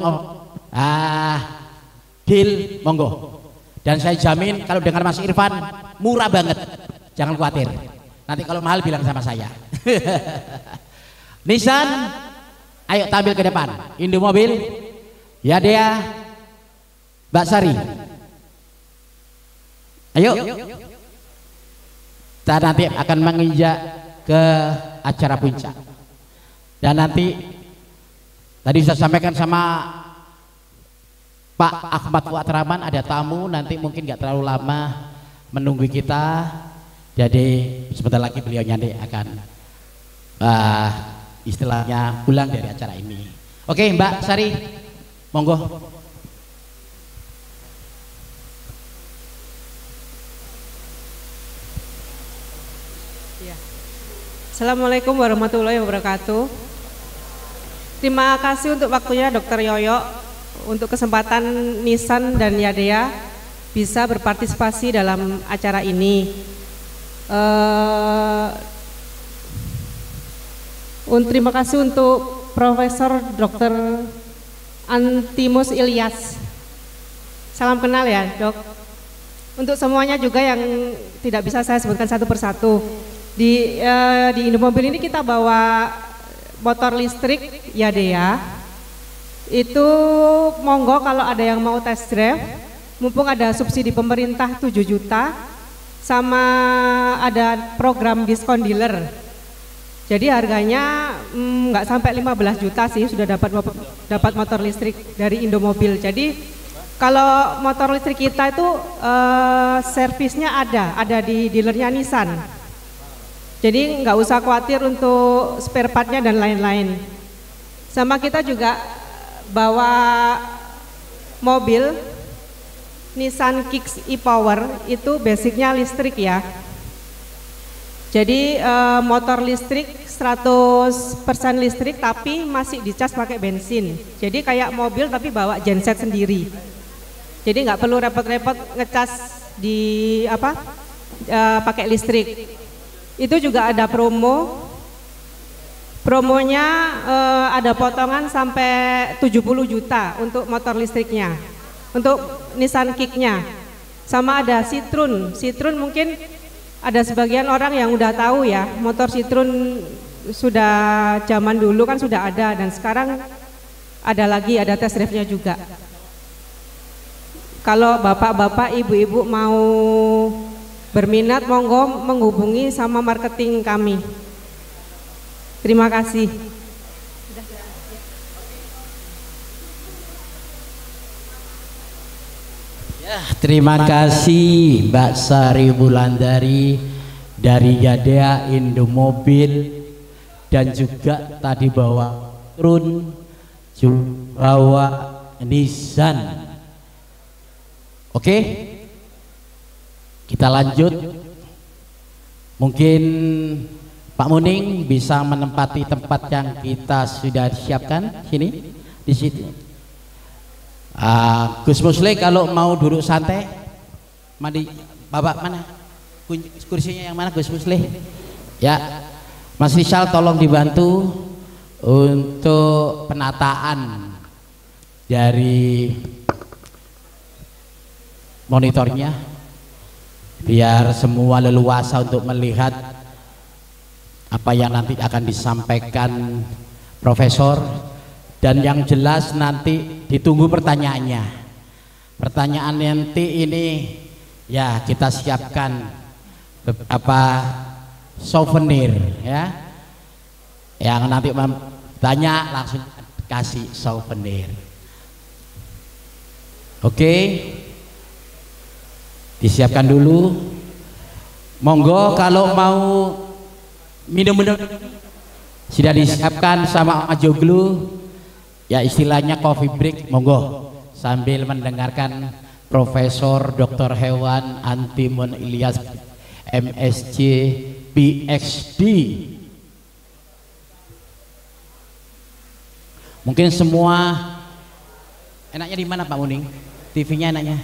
deal, monggo. Dan saya jamin kalau dengan Mas Irfan murah banget, jangan khawatir. Nanti kalau mahal bilang sama saya. Nissan, ayo tampil ke depan. Indomobil, ya dia, Mbak Sari. Ayo, kita nanti akan menginjak ke acara puncak. Dan nanti tadi saya sampaikan sama Pak Ahmad Fuad Rahman, ada tamu nanti mungkin nggak terlalu lama menunggu kita. Jadi sebentar lagi beliau nanti akan istilahnya pulang dari acara ini. Oke Mbak Sari, monggo. Assalamualaikum warahmatullahi wabarakatuh. Terima kasih untuk waktunya Dr. Yoyo, untuk kesempatan Nissan dan Yadea bisa berpartisipasi dalam acara ini. Terima kasih untuk Profesor Dr. Antimus Ilyas. Salam kenal ya Dok. Untuk semuanya juga yang tidak bisa saya sebutkan satu persatu. Di Indomobil ini kita bawa motor listrik Yadea. Itu monggo kalau ada yang mau test drive, mumpung ada subsidi pemerintah 7 juta sama ada program diskon dealer. Jadi harganya nggak sampai 15 juta sih sudah dapat motor listrik dari Indomobil. Jadi Kalau motor listrik kita itu servisnya ada di dealernya Nissan. Jadi nggak usah khawatir untuk spare partnya dan lain-lain. Sama kita juga bawa mobil Nissan Kicks e-Power, itu basicnya listrik ya. Jadi motor listrik 100% listrik tapi masih dicas pakai bensin. Jadi kayak mobil tapi bawa genset sendiri. Jadi nggak perlu repot-repot ngecas di pakai listrik. Itu juga ada promonya ada potongan sampai 70 juta untuk motor listriknya, untuk Nissan Kick-nya. Sama ada Citroen mungkin ada sebagian orang yang udah tahu ya, motor Citroen sudah zaman dulu kan sudah ada, dan sekarang ada lagi, ada test drive-nya juga. Kalau bapak-bapak, ibu-ibu mau berminat, monggo menghubungi sama marketing kami. Terima kasih. Ya, terima kasih Mbak Sari Wulandari dari Yadea Indomobil, dan juga tadi bawa Trun, bawa Nissan. Oke, kita lanjut. Mungkin Pak Muning bisa menempati tempat yang kita sudah siapkan sini, di situ. Gus Musli kalau mau duduk santai, bapak mana? Kursinya yang mana Gus Musli? Ya, Mas Rizal tolong dibantu untuk penataan dari monitornya, biar semua leluasa untuk melihat apa yang nanti akan disampaikan Profesor, dan yang jelas nanti ditunggu pertanyaannya. Pertanyaan nanti ini ya kita siapkan beberapa souvenir ya, yang nanti tanya langsung kasih souvenir. Oke, disiapkan dulu. Monggo kalau mau minum-minum sudah disiapkan sama Joglu ya, istilahnya coffee break, monggo sambil mendengarkan Profesor Dr. Hewan Antimon Ilyas MSc PhD. Mungkin semua enaknya di mana Pak Muning? TV-nya enaknya?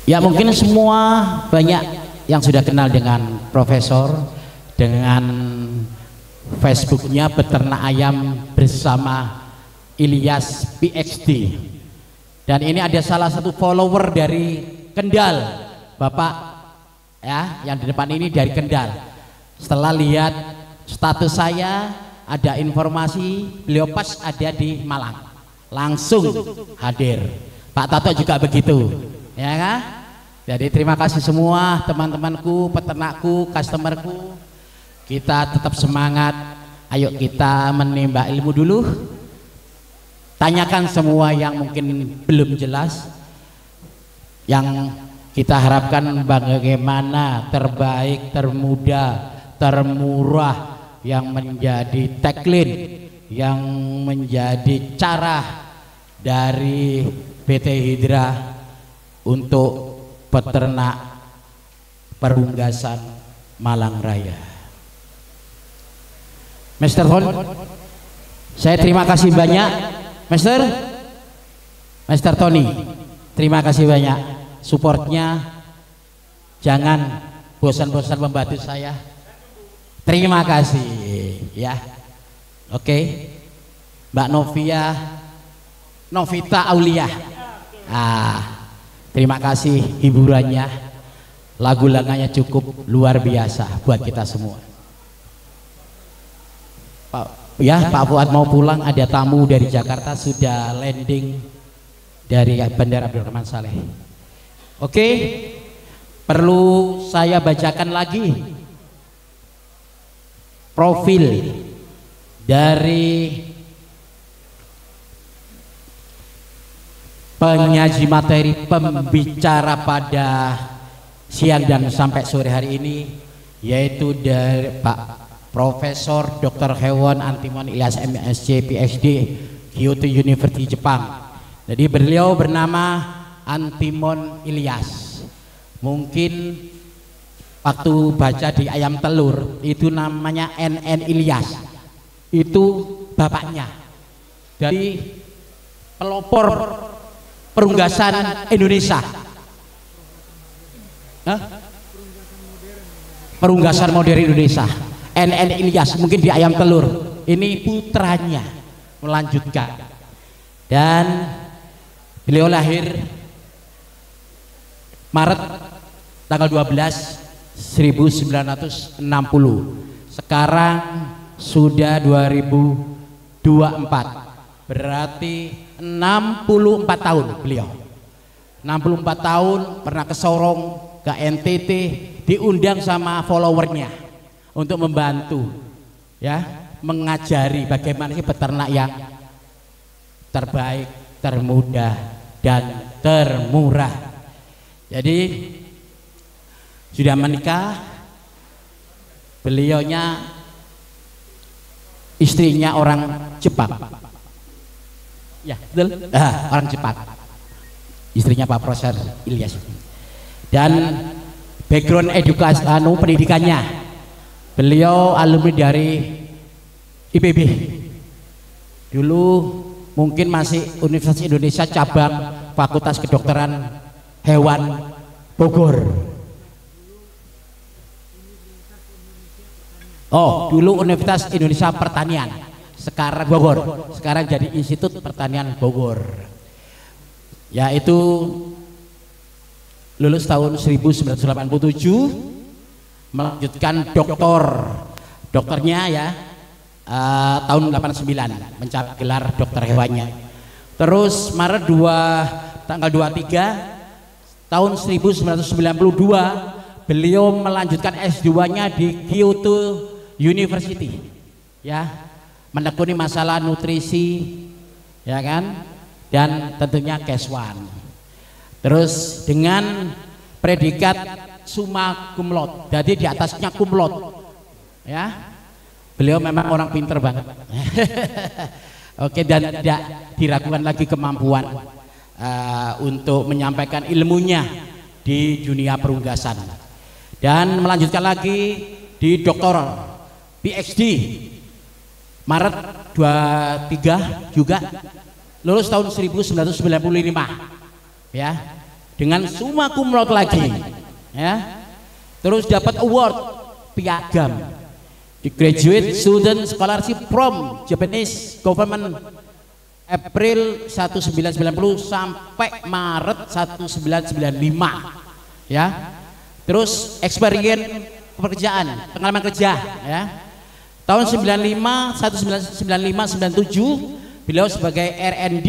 Ya mungkin semua banyak yang sudah kenal dengan Profesor, dengan Facebooknya Peternak Ayam Bersama Ilyas PhD. Dan ini ada salah satu follower dari Kendal, Bapak ya, yang di depan ini dari Kendal. Setelah lihat status saya, ada informasi beliau pas ada di Malang, langsung hadir. Pak Tato juga begitu, ya kan? Jadi terima kasih semua teman-temanku, peternakku, customerku. Kita tetap semangat. Ayo kita menimba ilmu dulu. Tanyakan semua yang mungkin belum jelas. Yang kita harapkan bagaimana terbaik, termudah, termurah, yang menjadi tagline, yang menjadi cara dari PT Hidra untuk peternak perunggasan Malang Raya. Mr. Hon, saya terima kasih banyak. Mr. Tony, terima kasih banyak supportnya. Jangan bosan-bosan membantu saya. Terima kasih ya. Oke, Mbak Novita Aulia. Terima kasih hiburannya, lagu-lagunya cukup luar biasa buat kita semua. Pak Fuad mau pulang, ada tamu dari Jakarta sudah landing dari Bandara Abdurrahman Saleh. Oke, perlu saya bacakan lagi profil dari penyaji materi pembicara pada siang dan sampai sore hari ini, yaitu dari Pak Profesor Dr. Hewan Antimon Ilyas MSc PhD Kyoto University Jepang. Jadi beliau bernama Antimon Ilyas. Mungkin waktu baca di ayam telur itu namanya NN Ilyas, itu bapaknya dari pelopor perunggasan Indonesia. Perunggasan modern Indonesia, NN Ilyas, mungkin di ayam telur. Ini putranya melanjutkan, dan beliau lahir Maret tanggal 12 1960. Sekarang sudah 2024, berarti 64 tahun beliau. 64 tahun, pernah ke Sorong, ke NTT, diundang sama followernya untuk membantu, ya, mengajari bagaimana sih beternak yang terbaik, termudah, dan termurah. Jadi sudah menikah, beliaunya istrinya orang Jepang, ya betul, orang Jepang, istrinya Pak Profesor Ilyas. Dan background edukasi, pendidikannya, beliau alumni dari IPB, dulu mungkin masih Universitas Indonesia cabang Fakultas Kedokteran Hewan Bogor. Oh, dulu Universitas Indonesia Pertanian, sekarang Bogor, sekarang jadi Institut Pertanian Bogor. Yaitu lulus tahun 1987, melanjutkan dokternya ya tahun 89, mencapai gelar dokter hewannya. Terus Maret tanggal 23 tahun 1992 beliau melanjutkan S2-nya di Kyoto University, ya, menekuni masalah nutrisi, ya kan, dan tentunya Keswan. Terus dengan predikat summa cum laude, jadi di atasnya cum laude, ya. Beliau memang orang pinter banget. Oke, dan tidak diragukan lagi kemampuan untuk menyampaikan ilmunya di dunia perunggasan. Dan melanjutkan lagi di doktoral PhD Maret 23 juga, lulus tahun 1995, ya, dengan summa cum laude lagi, ya. Terus dapat award piagam di Graduate Student Scholarship from Japanese Government April 1990 sampai Maret 1995, ya. Terus experience pekerjaan, pengalaman kerja, ya, tahun 1997 beliau sebagai R&D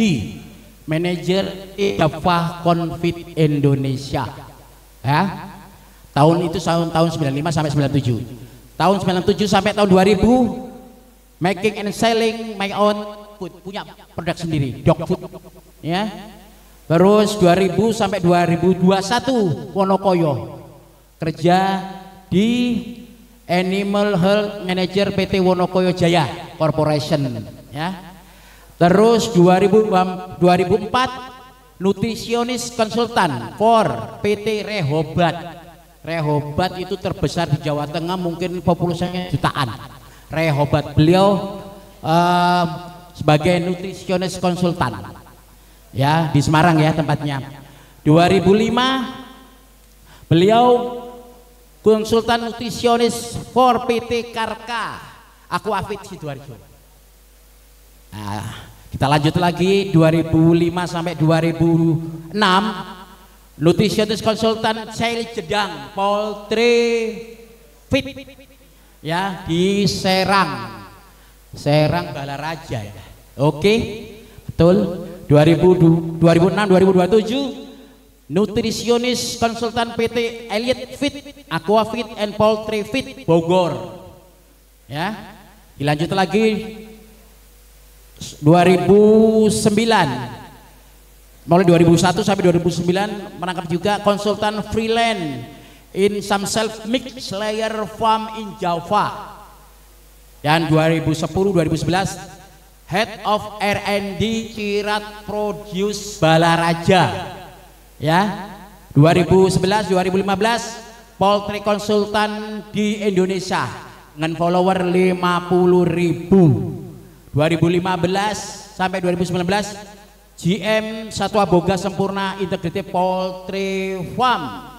Manager Java Confit Indonesia, ya. Tahun itu tahun 95 sampai 97. Tahun 97 sampai tahun 2000 making and selling my own food, punya produk sendiri, dog food, ya. Terus 2000 sampai 2021 Wonokoyo kerja di Animal Health Manager PT Wonokoyo Jaya Corporation, ya. Terus 2004 nutritionist konsultan for PT Rehobat. Rehobat itu terbesar di Jawa Tengah, mungkin populasinya jutaan. Rehobat, beliau sebagai nutritionist konsultan, ya, di Semarang, ya, tempatnya. 2005 beliau konsultan nutritionist for PT Karka Aquafit Sidoarjo. Nah, kita lanjut lagi 2005 sampai 2006 nutritionist konsultan Child Jedang Poultry Fit, ya, di Serang Balaraja, ya. Oke, betul. 2006 2027 nutritionist konsultan PT Elite Fit Aquafit and Poultry Fit Bogor, ya. Dilanjut lagi 2009 mulai 2001 sampai 2009 menangkap juga konsultan freelance in some self-made slayer farm in Java. Dan 2010-2011 Head of R&D Cirat Produce Balaraja. Ya. 2011-2015 Poultry Konsultan di Indonesia dengan follower 50.000. 2015 sampai 2019 GM Satwa Boga Sempurna Integrated Poultry Farm.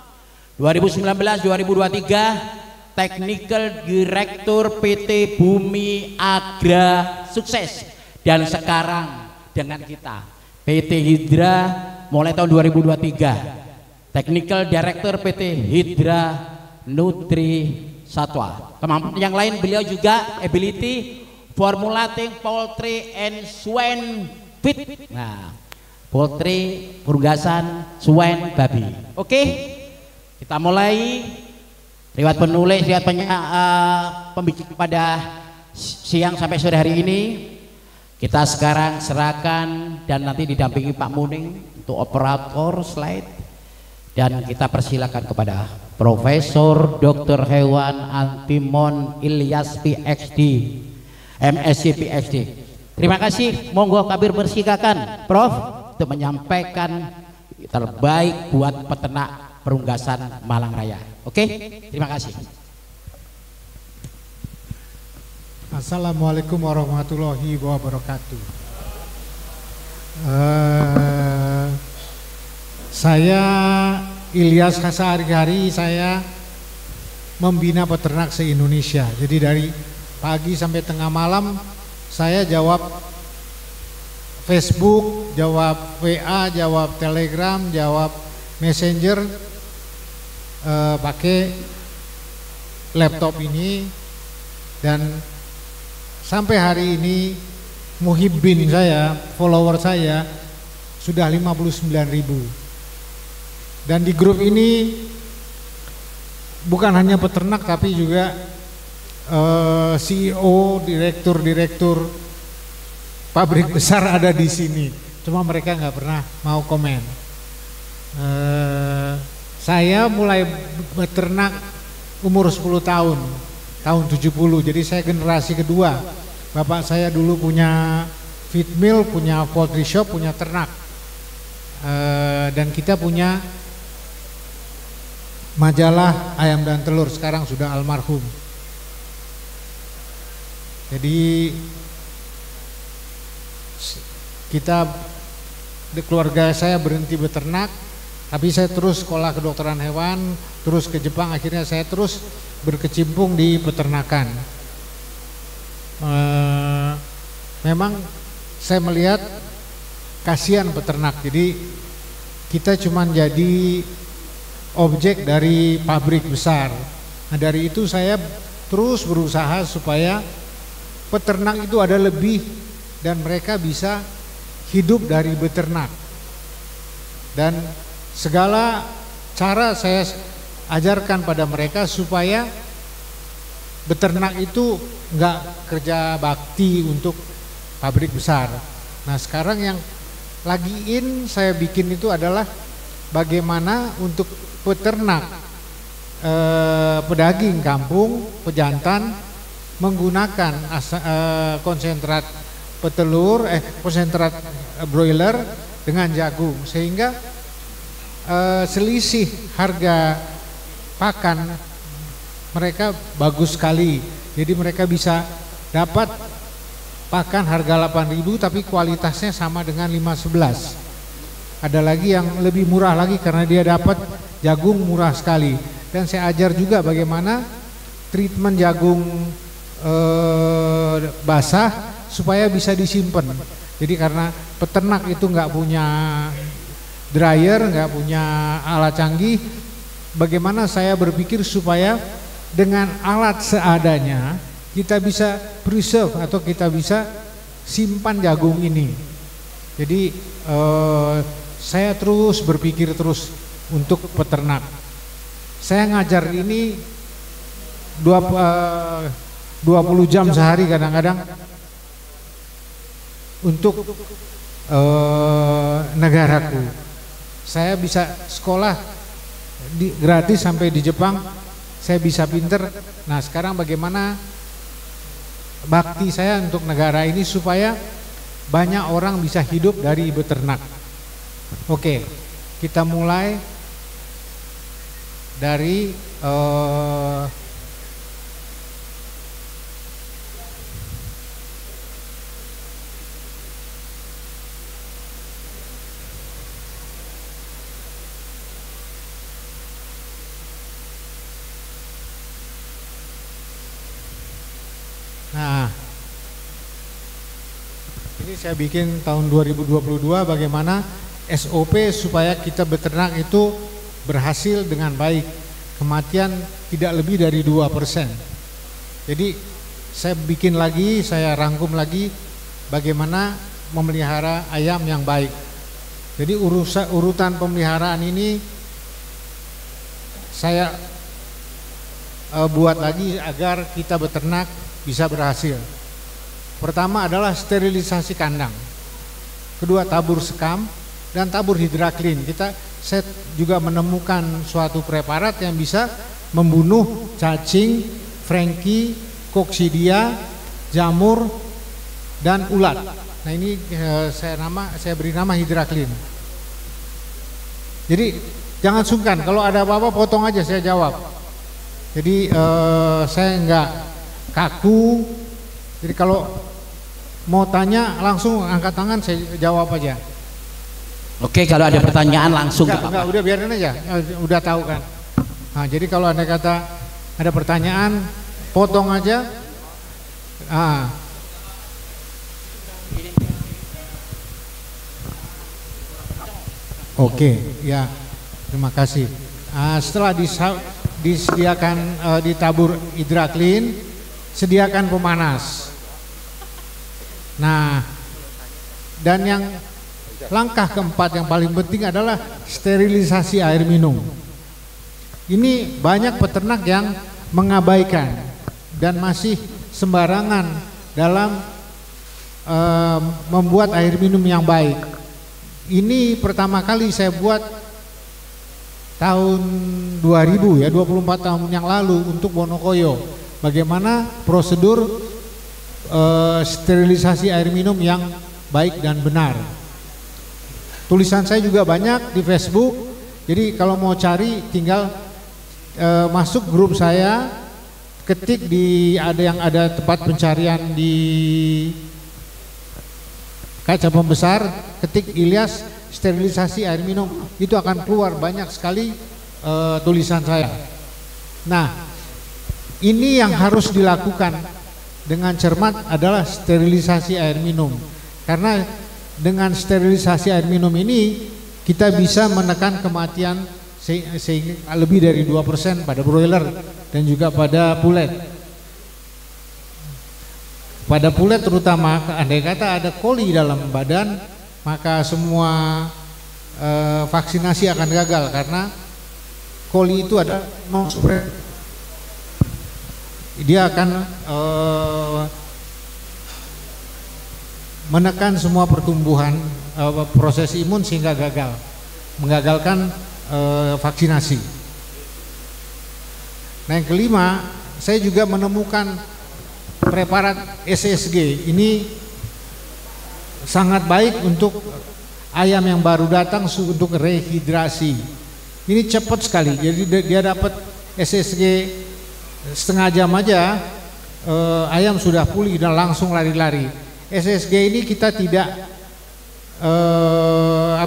2019-2023 Technical Director PT Bumi Agra Sukses. Dan sekarang dengan kita PT Hidra mulai tahun 2023 Technical Director PT Hidra Nutri Satwa. Kemampuan yang lain beliau juga ability formulating poultry and swine feed. Nah, poultry, perugasan, swine, babi. Oke, kita mulai. Lewat penulis, lewat pembicara pada siang sampai sore hari ini. Kita sekarang serahkan dan nanti didampingi Pak Muning untuk operator slide. Dan kita persilakan kepada Profesor Dr. Hewan Antimon Ilyas PhD, MSc PhD. Terima kasih, monggo Kabir bersilakan Prof untuk menyampaikan terbaik buat peternak perunggasan Malang Raya. Oke, terima kasih. Assalamualaikum warahmatullahi wabarakatuh. Saya Ilyas, sehari-hari saya membina peternak se-Indonesia. Jadi dari pagi sampai tengah malam saya jawab Facebook, jawab WA, jawab Telegram, jawab Messenger, pakai laptop ini. Dan sampai hari ini muhibbin saya, follower saya sudah 59.000. Dan di grup ini bukan hanya peternak tapi juga CEO, direktur pabrik besar ada di sini. Cuma mereka nggak pernah mau komen. Saya mulai beternak umur 10 tahun 70. Jadi saya generasi kedua. Bapak saya dulu punya feed mill, punya poultry shop, punya ternak. Dan kita punya majalah Ayam dan Telur, sekarang sudah almarhum. Jadi keluarga saya berhenti beternak, tapi saya terus sekolah kedokteran hewan, terus ke Jepang, akhirnya saya terus berkecimpung di peternakan. Memang saya melihat kasihan peternak, jadi kita cuman jadi objek dari pabrik besar. Nah, dari itu saya terus berusaha supaya peternak itu ada lebih dan mereka bisa hidup dari beternak. Dan segala cara saya ajarkan pada mereka supaya beternak itu enggak kerja bakti untuk pabrik besar. Nah, sekarang yang lagi saya bikin itu adalah bagaimana untuk peternak pedaging kampung, pejantan menggunakan konsentrat petelur, konsentrat broiler dengan jagung, sehingga selisih harga pakan mereka bagus sekali. Jadi mereka bisa dapat pakan harga 8.000 tapi kualitasnya sama dengan 5.11. Ada lagi yang lebih murah lagi karena dia dapat jagung murah sekali. Dan saya ajar juga bagaimana treatment jagung basah supaya bisa disimpan. Jadi karena peternak itu nggak punya dryer, nggak punya alat canggih, bagaimana saya berpikir supaya dengan alat seadanya kita bisa preserve atau kita bisa simpan jagung ini. Jadi saya terus berpikir terus untuk peternak. Saya ngajar ini 20 jam sehari kadang-kadang untuk negaraku. Saya bisa sekolah gratis sampai di Jepang, saya bisa pinter. Nah sekarang bagaimana bakti saya untuk negara ini supaya banyak orang bisa hidup dari beternak. Oke, kita mulai dari nah, ini saya bikin tahun 2022 bagaimana SOP supaya kita beternak itu berhasil dengan baik. Kematian tidak lebih dari 2%. Jadi saya bikin lagi, saya rangkum lagi bagaimana memelihara ayam yang baik. Jadi urutan pemeliharaan ini saya buat lagi agar kita beternak bisa berhasil. Pertama adalah sterilisasi kandang. Kedua tabur sekam dan tabur hidraklin. Saya juga menemukan suatu preparat yang bisa membunuh cacing, franky, coccidia, jamur dan ulat. Nah ini saya beri nama hidraklin. Jadi jangan sungkan, kalau ada apa-apa potong aja, saya jawab. Jadi saya enggak kaku. Jadi kalau mau tanya langsung angkat tangan, saya jawab aja. Oke, kalau ada pertanyaan langsung. Enggak, udah biarin aja, udah tahu kan. Nah, jadi kalau Anda kata ada pertanyaan, potong aja. Oke, ya, terima kasih. Setelah disediakan ditabur hidraklin, sediakan pemanas. Nah, dan yang langkah keempat yang paling penting adalah sterilisasi air minum. Ini banyak peternak yang mengabaikan dan masih sembarangan dalam membuat air minum yang baik. Ini pertama kali saya buat tahun 2000 ya, 24 tahun yang lalu untuk Wonokoyo. Bagaimana prosedur sterilisasi air minum yang baik dan benar. Tulisan saya juga banyak di Facebook. Jadi kalau mau cari tinggal masuk grup saya, ketik ada tempat pencarian di kaca pembesar, ketik Ilyas sterilisasi air minum, itu akan keluar banyak sekali tulisan saya. Nah, ini yang harus dilakukan dengan cermat adalah sterilisasi air minum. Karena dengan sterilisasi air minum ini kita bisa menekan kematian sehingga lebih dari 2% pada broiler dan juga pada pulet. Pada pulet terutama, andai kata ada koli dalam badan, maka semua vaksinasi akan gagal karena koli itu ada dia akan menekan semua pertumbuhan proses imun sehingga menggagalkan vaksinasi. Nah yang kelima, saya juga menemukan preparat SSG. Ini sangat baik untuk ayam yang baru datang untuk rehidrasi. Ini cepat sekali, jadi dia dapat SSG setengah jam aja, ayam sudah pulih dan langsung lari-lari. SSG ini kita tidak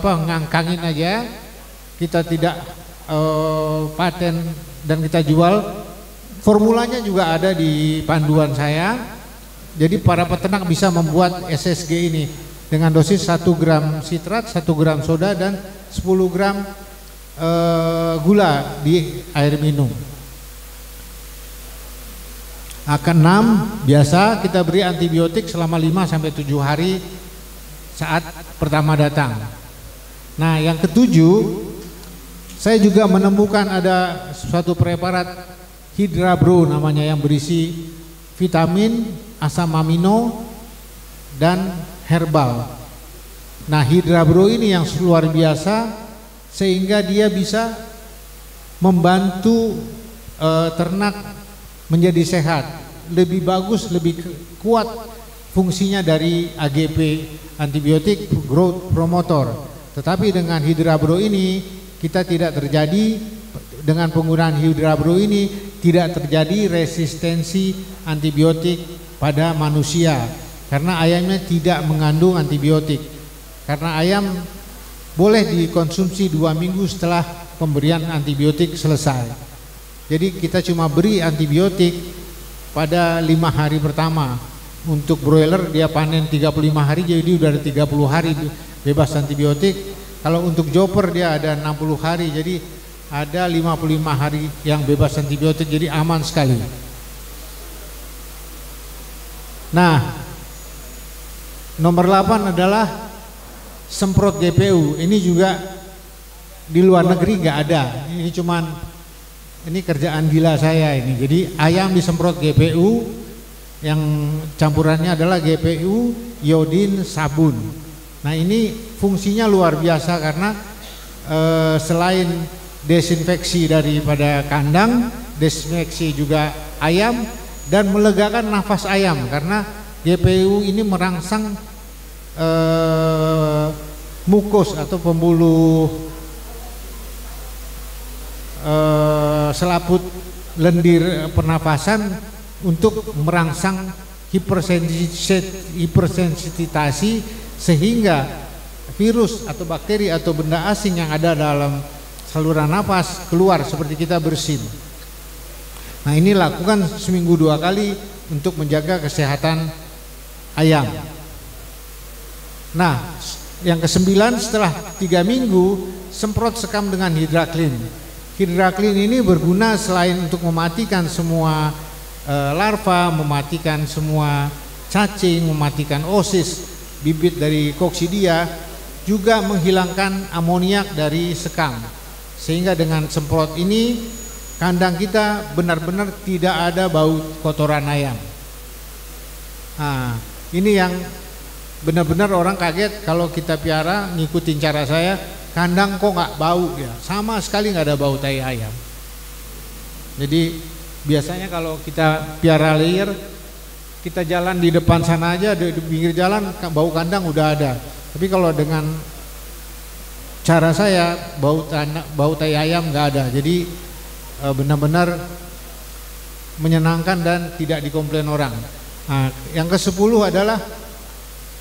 ngangkangin aja, kita tidak paten dan kita jual. Formulanya juga ada di panduan saya. Jadi para peternak bisa membuat SSG ini dengan dosis 1 gram sitrat, 1 gram soda dan 10 gram gula di air minum. Keenam, biasa kita beri antibiotik selama 5-7 hari saat pertama datang. Nah yang ketujuh, saya juga menemukan ada suatu preparat Hidrabro namanya yang berisi vitamin, asam amino dan herbal. Nah, Hidrabro ini yang luar biasa sehingga dia bisa membantu ternak menjadi sehat, lebih bagus, lebih kuat fungsinya dari AGP, antibiotik growth promotor. Tetapi dengan Hidrabro ini kita tidak terjadi, dengan penggunaan Hidrabro ini tidak terjadi resistensi antibiotik pada manusia karena ayamnya tidak mengandung antibiotik. Karena ayam boleh dikonsumsi 2 minggu setelah pemberian antibiotik selesai. Jadi kita cuma beri antibiotik pada 5 hari pertama. Untuk broiler dia panen 35 hari, jadi udah ada 30 hari bebas antibiotik. Kalau untuk joper dia ada 60 hari, jadi ada 55 hari yang bebas antibiotik, jadi aman sekali. Nah, nomor 8 adalah semprot GPU. Ini juga di luar negeri nggak ada. Ini kerjaan gila saya ini. Jadi ayam disemprot GPU yang campurannya adalah GPU, iodin, sabun. Nah, ini fungsinya luar biasa karena selain desinfeksi daripada kandang, desinfeksi juga ayam dan melegakan nafas ayam karena GPU ini merangsang mukus atau pembuluh selaput lendir pernafasan untuk merangsang hipersensitasi sehingga virus atau bakteri atau benda asing yang ada dalam saluran nafas keluar seperti kita bersin. Nah, ini lakukan seminggu 2 kali untuk menjaga kesehatan ayam. Nah, yang ke-9 setelah 3 minggu semprot sekam dengan Hidraklin. Hidraklin ini berguna selain untuk mematikan semua larva, mematikan semua cacing, mematikan osis, bibit dari Coccidia, juga menghilangkan amoniak dari sekam. Sehingga dengan semprot ini kandang kita benar-benar tidak ada bau kotoran ayam. Nah, ini yang benar-benar orang kaget kalau kita piara, ngikutin cara saya, kandang kok nggak bau ya, sama sekali nggak ada bau tai ayam. Jadi biasanya kalau kita piara layer, kita jalan di depan sana aja, di pinggir jalan bau kandang udah ada. Tapi kalau dengan cara saya bau tai ayam nggak ada. Jadi benar-benar menyenangkan dan tidak dikomplain orang. Nah, yang ke-10 adalah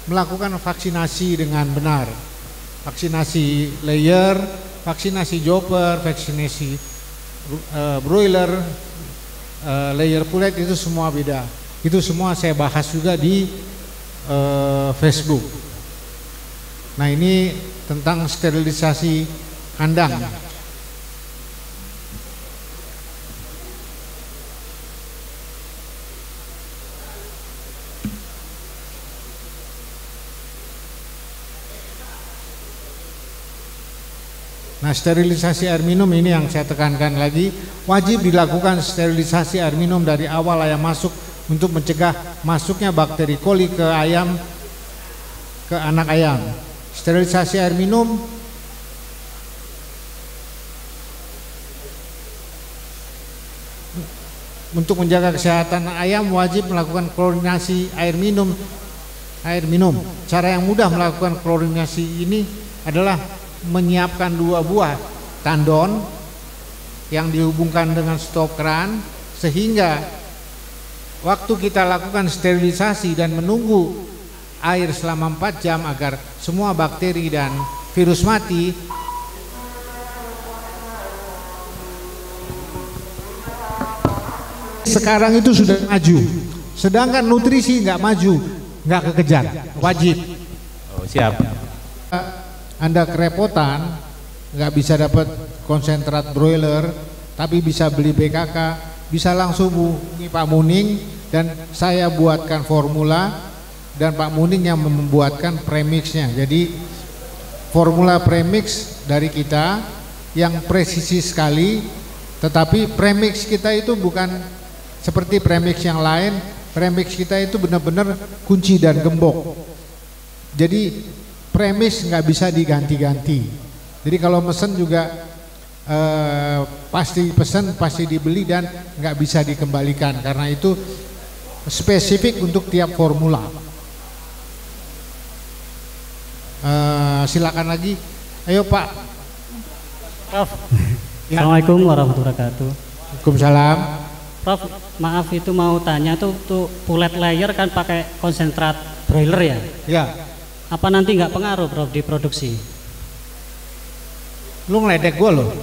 melakukan vaksinasi dengan benar. Vaksinasi layer, vaksinasi joper, vaksinasi broiler, layer pulet, itu semua beda. Itu semua saya bahas juga di Facebook. Nah, ini tentang sterilisasi kandang. Nah, sterilisasi air minum ini yang saya tekankan lagi, wajib dilakukan sterilisasi air minum dari awal ayam masuk untuk mencegah masuknya bakteri coli ke ayam, ke anak ayam. Sterilisasi air minum untuk menjaga kesehatan ayam wajib melakukan klorinasi air minum. Cara yang mudah melakukan klorinasi ini adalah menyiapkan 2 buah tandon yang dihubungkan dengan stop keran sehingga waktu kita lakukan sterilisasi dan menunggu air selama 4 jam agar semua bakteri dan virus mati, sekarang itu sudah maju, sedangkan nutrisi nggak maju, nggak kekejar, wajib. Oh, siap. Anda kerepotan, nggak bisa dapat konsentrat broiler, tapi bisa beli BKK, bisa langsung hubungi Pak Muning dan saya buatkan formula dan Pak Muning yang membuatkan premixnya. Jadi formula premix dari kita yang presisi sekali, tetapi premix kita itu bukan seperti premix yang lain. Premix kita itu benar-benar kunci dan gembok. Jadi premis nggak bisa diganti-ganti. Jadi kalau mesen juga pasti pesan, pasti dibeli dan nggak bisa dikembalikan karena itu spesifik untuk tiap formula. Silakan lagi, ayo Pak. Prof. Ya. Assalamualaikum warahmatullahi wabarakatuh. Waalaikumsalam. Prof, maaf itu mau tanya tuh pulet layer kan pakai konsentrat broiler ya? Ya. Apa nanti nggak pengaruh Prof di produksi? Lu ngeledek gue loh.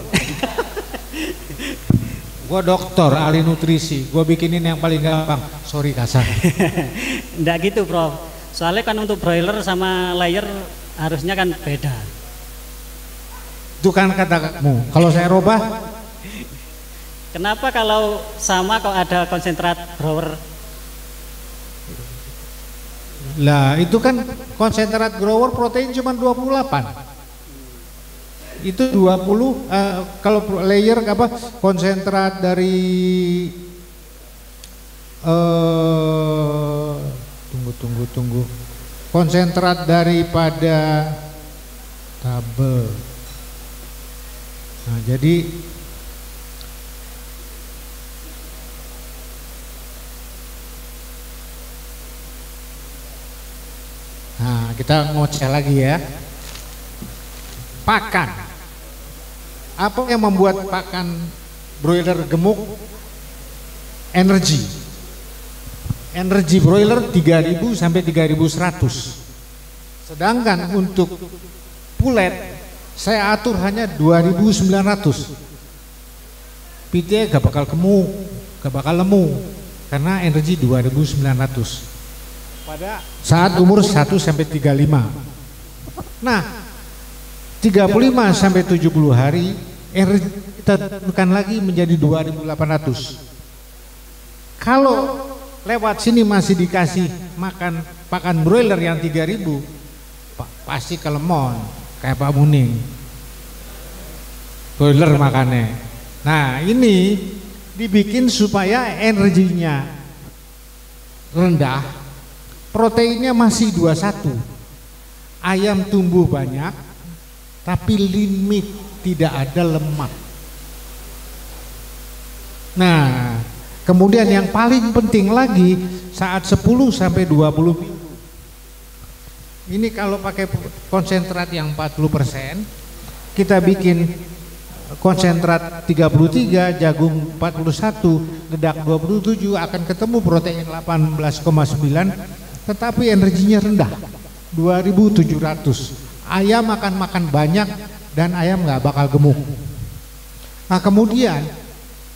Gue dokter ahli nutrisi, gue bikinin yang paling gampang. Sorry kasar. Nggak gitu Prof. Soalnya kan untuk broiler sama layer harusnya kan beda. Itu kan kata kamu. Kalau saya robah, kenapa kalau sama kok ada konsentrat grower? lah itu kan konsentrat grower protein cuma 28. Itu 20 kalau layer apa konsentrat dari tunggu konsentrat daripada tabel. Nah, jadi kita ngoceh lagi ya. Pakan. Apa yang membuat pakan broiler gemuk? Energi. Energi broiler 3000 sampai 3100. Sedangkan untuk pulet saya atur hanya 2900. PT gak bakal gemuk, gak bakal lemu karena energi 2900. Pada saat umur 1 sampai 35. Nah, 35 sampai 70 hari energi kita turunkan lagi menjadi 2800. Kalau lewat sini masih dikasih makan pakan broiler yang 3000, pasti kelemon kayak Pak Muning. Broiler makannya. Nah, ini dibikin supaya energinya rendah, proteinnya masih 21. Ayam tumbuh banyak, tapi limit tidak ada lemak. Nah, kemudian yang paling penting lagi saat 10 sampai 20 minggu. Ini kalau pakai konsentrat yang 40%, kita bikin konsentrat 33, jagung 41, dedak 27 akan ketemu protein 18,9, tetapi energinya rendah 2700. Ayam akan makan banyak dan ayam nggak bakal gemuk. Nah kemudian,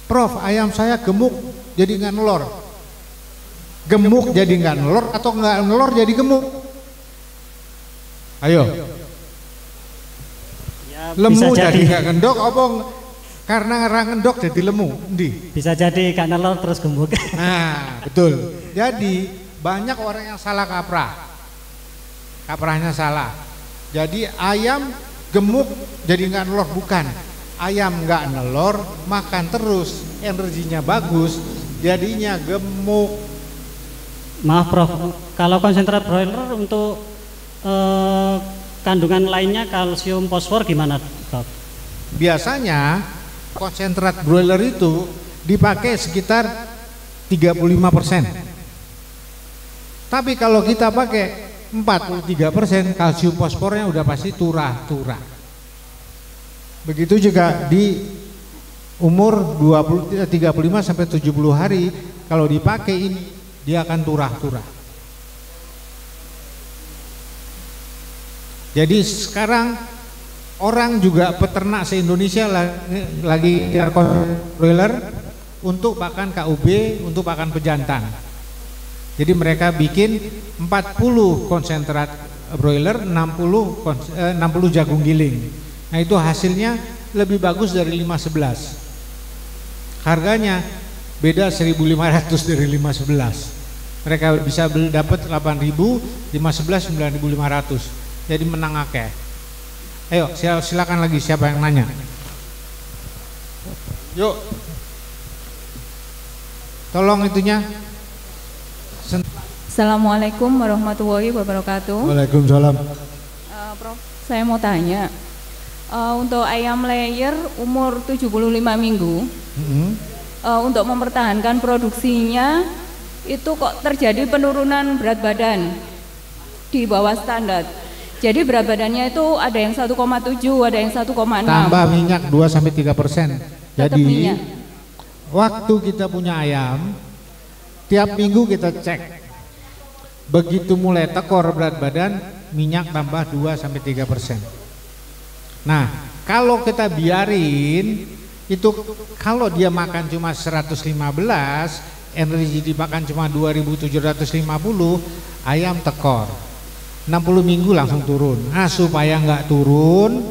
Prof, ayam saya gemuk jadi nggak nelor. Gemuk jadi nggak nelor atau nggak nelor jadi gemuk? Ayo. Ya, lemu jadi nggak ngendok, obong karena ngerang ngendok jadi lemu. Di. Bisa jadi nggak nelor terus gemuk. Nah betul. Jadi banyak orang yang salah kaprah. Kaprahnya salah. Jadi ayam gemuk jadi nggak nelor, bukan. Ayam nggak nelor makan terus, energinya bagus, jadinya gemuk. Maaf Prof, kalau konsentrat broiler untuk kandungan lainnya kalsium fosfor gimana Prof? Biasanya konsentrat broiler itu dipakai sekitar 35%. Tapi kalau kita pakai 43%, kalsium fosfornya udah pasti turah-turah. Begitu juga di umur 35 sampai 70 hari kalau dipakai ini dia akan turah-turah. Jadi sekarang orang juga peternak se-Indonesia lagi broiler untuk pakan KUB, untuk pakan pejantan. Jadi mereka bikin 40 konsentrat broiler, 60 jagung giling. Nah itu hasilnya lebih bagus dari 511. Harganya beda 1.500 dari 511. Mereka bisa beli dapat 8.000, 511 9.500. Jadi menang akeh. Ayo silakan lagi, siapa yang nanya? Yuk. Tolong itunya. Assalamualaikum warahmatullahi wabarakatuh. Waalaikumsalam. Prof, saya mau tanya, untuk ayam layer umur 75 minggu, untuk mempertahankan produksinya, itu kok terjadi penurunan berat badan di bawah standar. Jadi berat badannya itu ada yang 1,7, ada yang 1,6. Tambah minyak 2-3%. Jadi minyak. Waktu kita punya ayam, tiap minggu kita cek. Begitu mulai tekor berat badan, minyak tambah 2-3%. Nah, kalau kita biarin itu, kalau dia makan cuma 115, energi dimakan cuma 2750, ayam tekor. 60 minggu langsung turun. Nah, supaya nggak turun,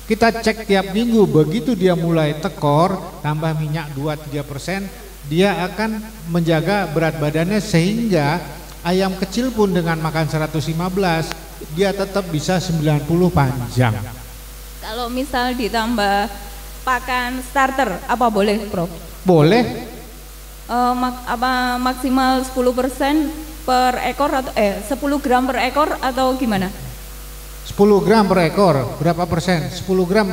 kita cek tiap minggu. Begitu dia mulai tekor, tambah minyak 2-3%, dia akan menjaga berat badannya sehingga ayam kecil pun dengan makan 115, dia tetap bisa 90 panjang. Kalau misal ditambah pakan starter, apa boleh, Prof? Boleh. Maksimal 10% per ekor atau 10 gram per ekor atau gimana? 10 gram per ekor, berapa persen? 10 gram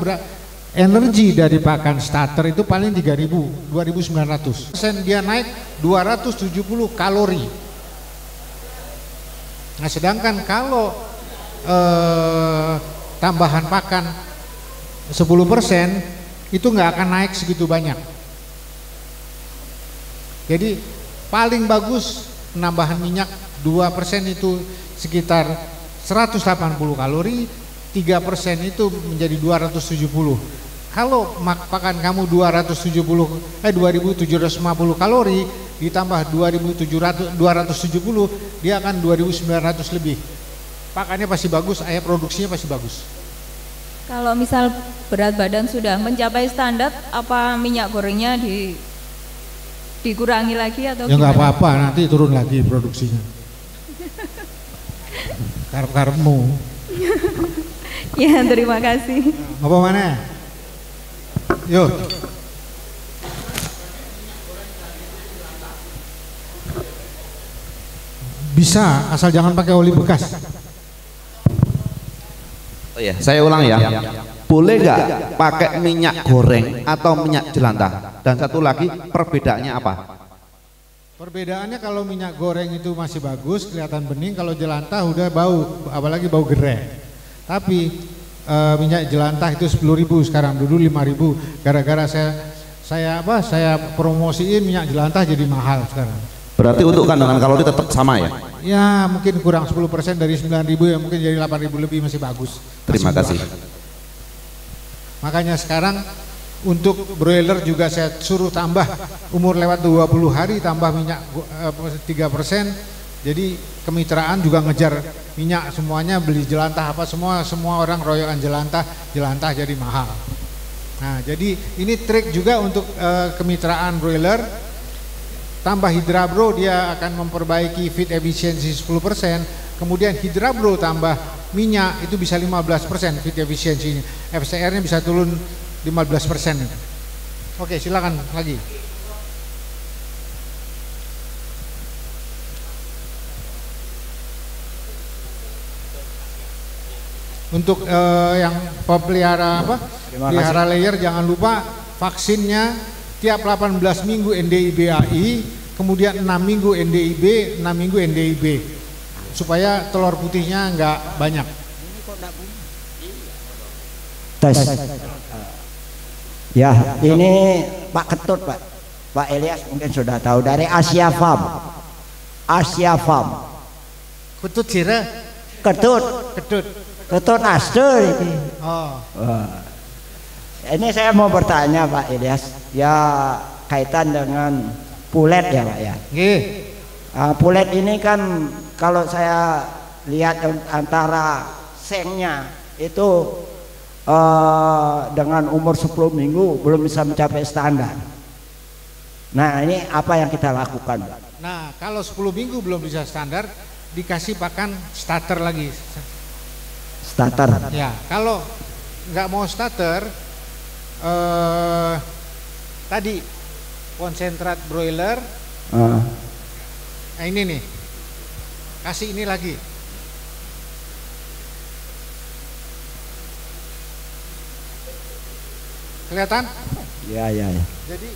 energi dari pakan starter itu paling 3.000, 2.900. Persen dia naik 270 kalori. Nah, sedangkan kalau tambahan pakan 10% itu nggak akan naik segitu banyak. Jadi paling bagus penambahan minyak 2% itu sekitar 180 kalori, 3% itu menjadi 270. Kalau pakan kamu 2.750 kalori ditambah 2.270, dia akan 2.900 lebih. Pakannya pasti bagus, ayam produksinya pasti bagus. Kalau misal berat badan sudah mencapai standar, apa minyak gorengnya dikurangi lagi atau ya gimana? Nggak apa-apa, nanti turun lagi produksinya. Karep-karepmu. Ya, terima kasih. Apa mana? Yuk. Bisa, asal jangan pakai oli bekas. Oh ya, saya ulang ya. Boleh nggak pakai minyak goreng atau minyak jelantah? Dan satu lagi, perbedaannya apa? Perbedaannya kalau minyak goreng itu masih bagus, kelihatan bening. Kalau jelantah udah bau, apalagi bau gerai. Tapi minyak jelantah itu 10.000 sekarang, dulu 5.000. Gara-gara saya promosiin minyak jelantah jadi mahal sekarang. Berarti untuk kandungan kalori tetap sama ya? Ya mungkin kurang 10% dari 9.000 ya, mungkin jadi 8.000 lebih, masih bagus. Terima kasih. Makanya sekarang untuk broiler juga saya suruh tambah umur lewat 20 hari tambah minyak 3%. Jadi kemitraan juga ngejar minyak, semuanya beli jelantah apa semua orang royokan jelantah jadi mahal. Nah, jadi ini trik juga untuk kemitraan broiler. Tambah Hidrabro, dia akan memperbaiki feed efficiency 10%. Kemudian Hidrabro tambah minyak itu bisa 15% feed efficiency. FCR-nya bisa turun 15%. Oke, silakan lagi. Untuk yang pelihara pelihara layer, jangan lupa vaksinnya tiap 18 minggu NDIB-AI, kemudian 6 minggu NDIB, 6 minggu NDIB, supaya telur putihnya nggak banyak. Tes. Ya, ini Pak Ketut, Pak Elias mungkin sudah tahu dari Asia Farm. Asia Farm. Ketut sira? Ketut Aster ini. Oh. Ini saya mau bertanya Pak Elias, ya kaitan dengan pulet ya Pak ya. Pulet ini kan kalau saya lihat antara sengnya itu dengan umur 10 minggu belum bisa mencapai standar. Nah, ini apa yang kita lakukan? Nah, kalau 10 minggu belum bisa standar, dikasih pakan starter lagi. Starter. Ya, kalau nggak mau starter, tadi konsentrat broiler. Nah, ini nih, kasih ini lagi. Kelihatan? Ya, ya, ya. Jadi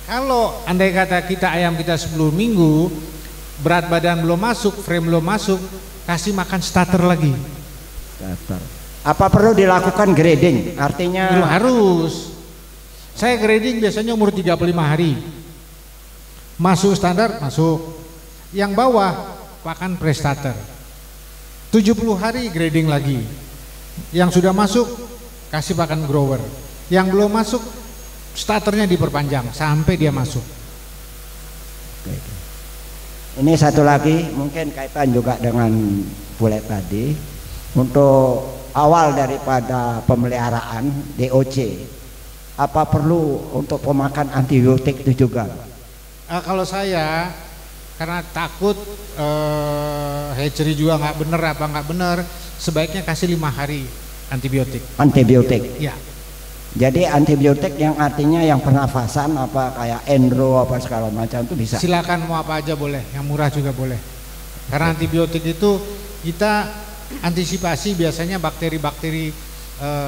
kalau andai kata kita ayam kita 10 minggu, berat badan belum masuk, frame belum masuk, kasih makan starter lagi. Starter. Apa perlu dilakukan grading? Artinya harus. Saya grading biasanya umur 35 hari. Masuk standar, masuk. Yang bawah pakan pre-starter. 70 hari grading lagi. Yang sudah masuk kasih pakan grower. Yang belum masuk starternya diperpanjang sampai dia masuk. Ini satu lagi mungkin kaitan juga dengan bulet tadi. Untuk awal daripada pemeliharaan DOC, apa perlu untuk pemakan antibiotik itu juga? Kalau saya karena takut hatchery juga nggak bener apa nggak bener, sebaiknya kasih 5 hari antibiotik. Antibiotik. Ya. Jadi antibiotik yang artinya yang pernafasan apa kayak endro apa segala macam itu bisa. Silakan mau apa aja boleh, yang murah juga boleh. Karena antibiotik itu kita antisipasi biasanya bakteri-bakteri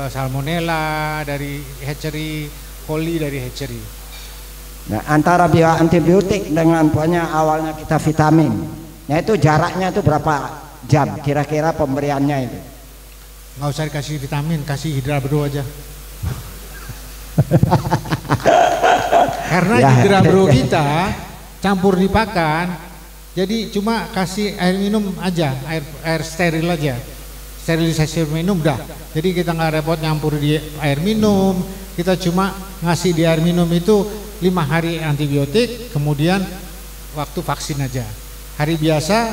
salmonella dari hatchery, coli dari hatchery. Nah, antara antibiotik dengan punya awalnya kita vitamin. Nah, itu jaraknya itu berapa jam kira-kira pemberiannya itu? Nggak usah dikasih vitamin, kasih Hidra-Bro aja. Karena ya, Hidra-Bro kita campur di pakan, jadi cuma kasih air minum aja, air steril aja, sterilisasi minum dah. Jadi kita nggak repot nyampur di air minum, kita cuma ngasih di air minum itu 5 hari antibiotik, kemudian waktu vaksin aja. Hari biasa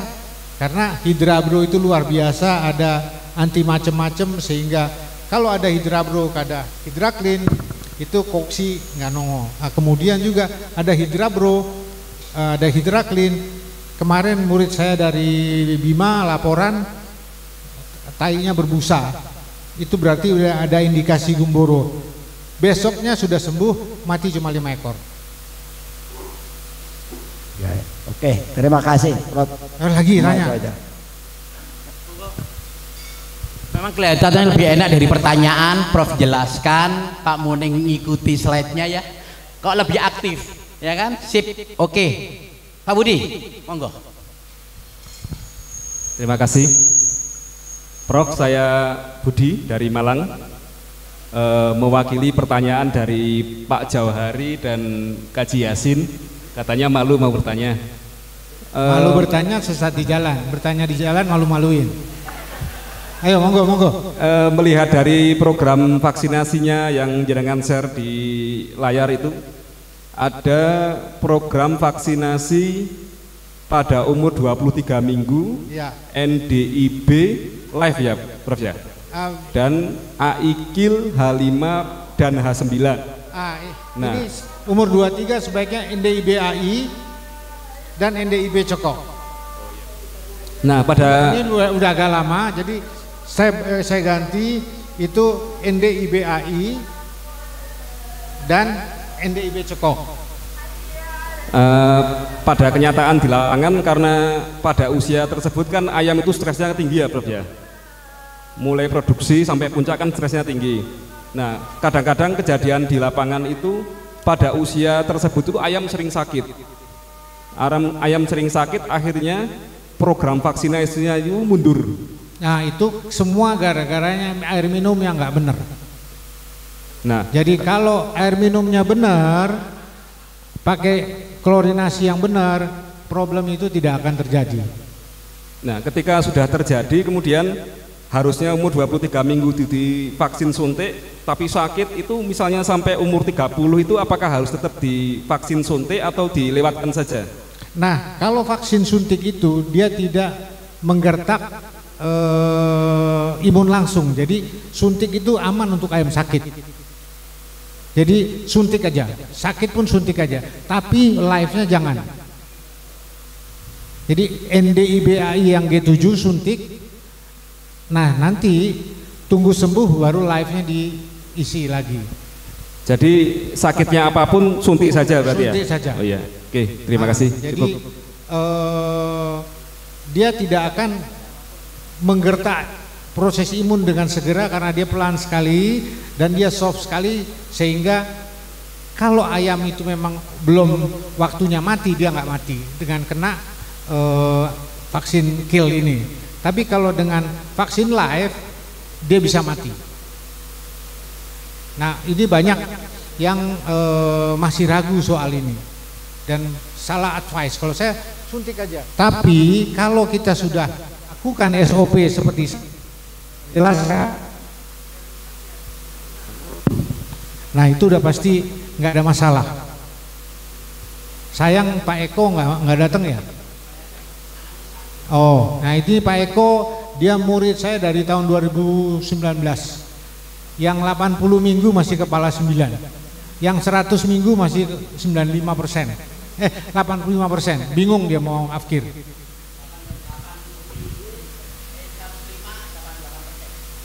karena Hidra-Bro itu luar biasa, ada anti macem-macem sehingga kalau ada Hidra-Bro, ada HidraClean, itu koksi nggak nongol. Nah, kemudian juga ada Hidra-Bro, ada HidraClean. Kemarin murid saya dari Bima laporan tainya berbusa. Itu berarti udah ada indikasi gumboro. Besoknya sudah sembuh, mati cuma 5 ekor. Ya, oke, terima kasih. Lagi tanya. Memang kelihatannya lebih enak dari pertanyaan, Prof jelaskan, Pak Muning ngikuti slide-nya ya. Kok lebih aktif, ya kan? Sip, oke. Pak Budi, monggo. Terima kasih. Prof, saya Budi dari Malang. Mewakili pertanyaan dari Pak Jauhari dan Kaji Yasin. Katanya malu mau bertanya. Malu bertanya sesat di jalan, bertanya di jalan malu-maluin. Ayo monggo monggo. Melihat dari program vaksinasinya yang jenengan share di layar itu, ada program vaksinasi pada umur 23 minggu ya. NDIB live ya Prof ya, dan AIKIL H5 dan H9. Nah, ini umur 23 sebaiknya NDIB AI dan NDIB cokok. Nah, pada ini udah agak lama, jadi saya ganti itu NDIB AI dan NDIB cokok. Pada kenyataan di lapangan, karena pada usia tersebut kan ayam itu stresnya tinggi ya Prof ya, mulai produksi sampai puncak kan stresnya tinggi. Nah, kadang-kadang kejadian di lapangan itu pada usia tersebut itu ayam sering sakit. Ayam sering sakit, akhirnya program vaksinasinya itu mundur. Nah, itu semua gara-garanya air minum yang nggak benar. Nah, jadi kalau air minumnya benar, pakai klorinasi yang benar, problem itu tidak akan terjadi. Nah, ketika sudah terjadi, kemudian harusnya umur 23 minggu divaksin suntik, tapi sakit itu misalnya sampai umur 30 itu apakah harus tetap divaksin suntik atau dilewatkan saja? Nah, kalau vaksin suntik itu dia tidak menggertak imun langsung, jadi suntik itu aman untuk ayam sakit. Jadi suntik aja, sakit pun suntik aja, tapi live-nya jangan. Jadi NDIBAI yang G7 suntik. Nah, nanti tunggu sembuh baru live-nya diisi lagi. Jadi sakitnya apapun suntik saja berarti suntik ya? Saja. Oh iya, oke, terima kasih. Jadi dia tidak akan menggertak proses imun dengan segera karena dia pelan sekali dan dia soft sekali, sehingga kalau ayam itu memang belum waktunya mati, dia nggak mati dengan kena vaksin kill ini. Tapi kalau dengan vaksin live dia bisa mati. Nah, ini banyak yang masih ragu soal ini dan salah advice. Kalau saya suntik aja. Tapi kalau kita sudah lakukan SOP seperti jelas, nah itu udah pasti nggak ada masalah. Sayang Pak Eko nggak datang ya. Oh, nah ini Pak Eko, dia murid saya dari tahun 2019. Yang 80 minggu masih kepala 9. Yang 100 minggu masih 95%. 85%. Bingung dia mau afkir.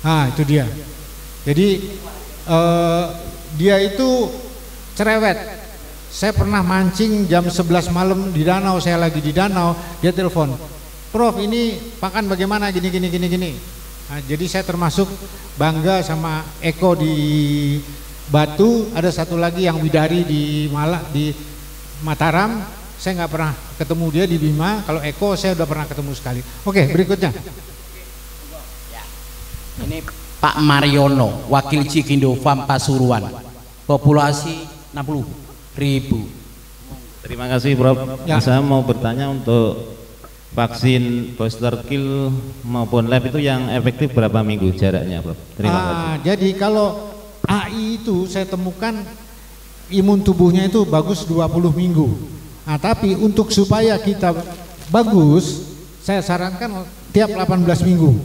Nah, itu dia. Jadi dia itu cerewet. Saya pernah mancing jam 11 malam di danau, saya lagi di danau, dia telepon, "Prof, ini pakan bagaimana gini. Nah, jadi saya termasuk bangga sama Eko di Batu, ada satu lagi yang Widari di Mataram. Saya nggak pernah ketemu dia di Bima. Kalau Eko saya udah pernah ketemu sekali. Oke, berikutnya. Ini Pak Mariono, Wakil Cikindo Farm Pasuruan, populasi 60.000. Terima kasih Prof. Ya. Saya mau bertanya untuk vaksin booster kill maupun lab itu yang efektif berapa minggu jaraknya Prof? Terima kasih. Jadi kalau AI itu saya temukan imun tubuhnya itu bagus 20 minggu. Nah, tapi untuk supaya kita bagus, saya sarankan tiap 18 minggu.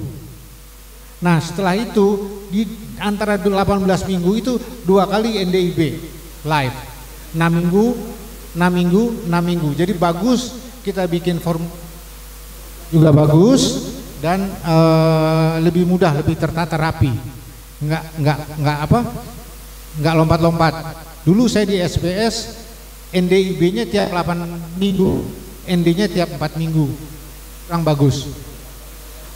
Nah, setelah itu di antara 18 minggu itu 2 kali NDIB live. 6 minggu. Jadi bagus kita bikin form juga bagus dan lebih mudah, lebih tertata rapi. Enggak lompat-lompat. Dulu saya di SBS NDIB-nya tiap 8 minggu, ND-nya tiap 4 minggu. Kurang bagus.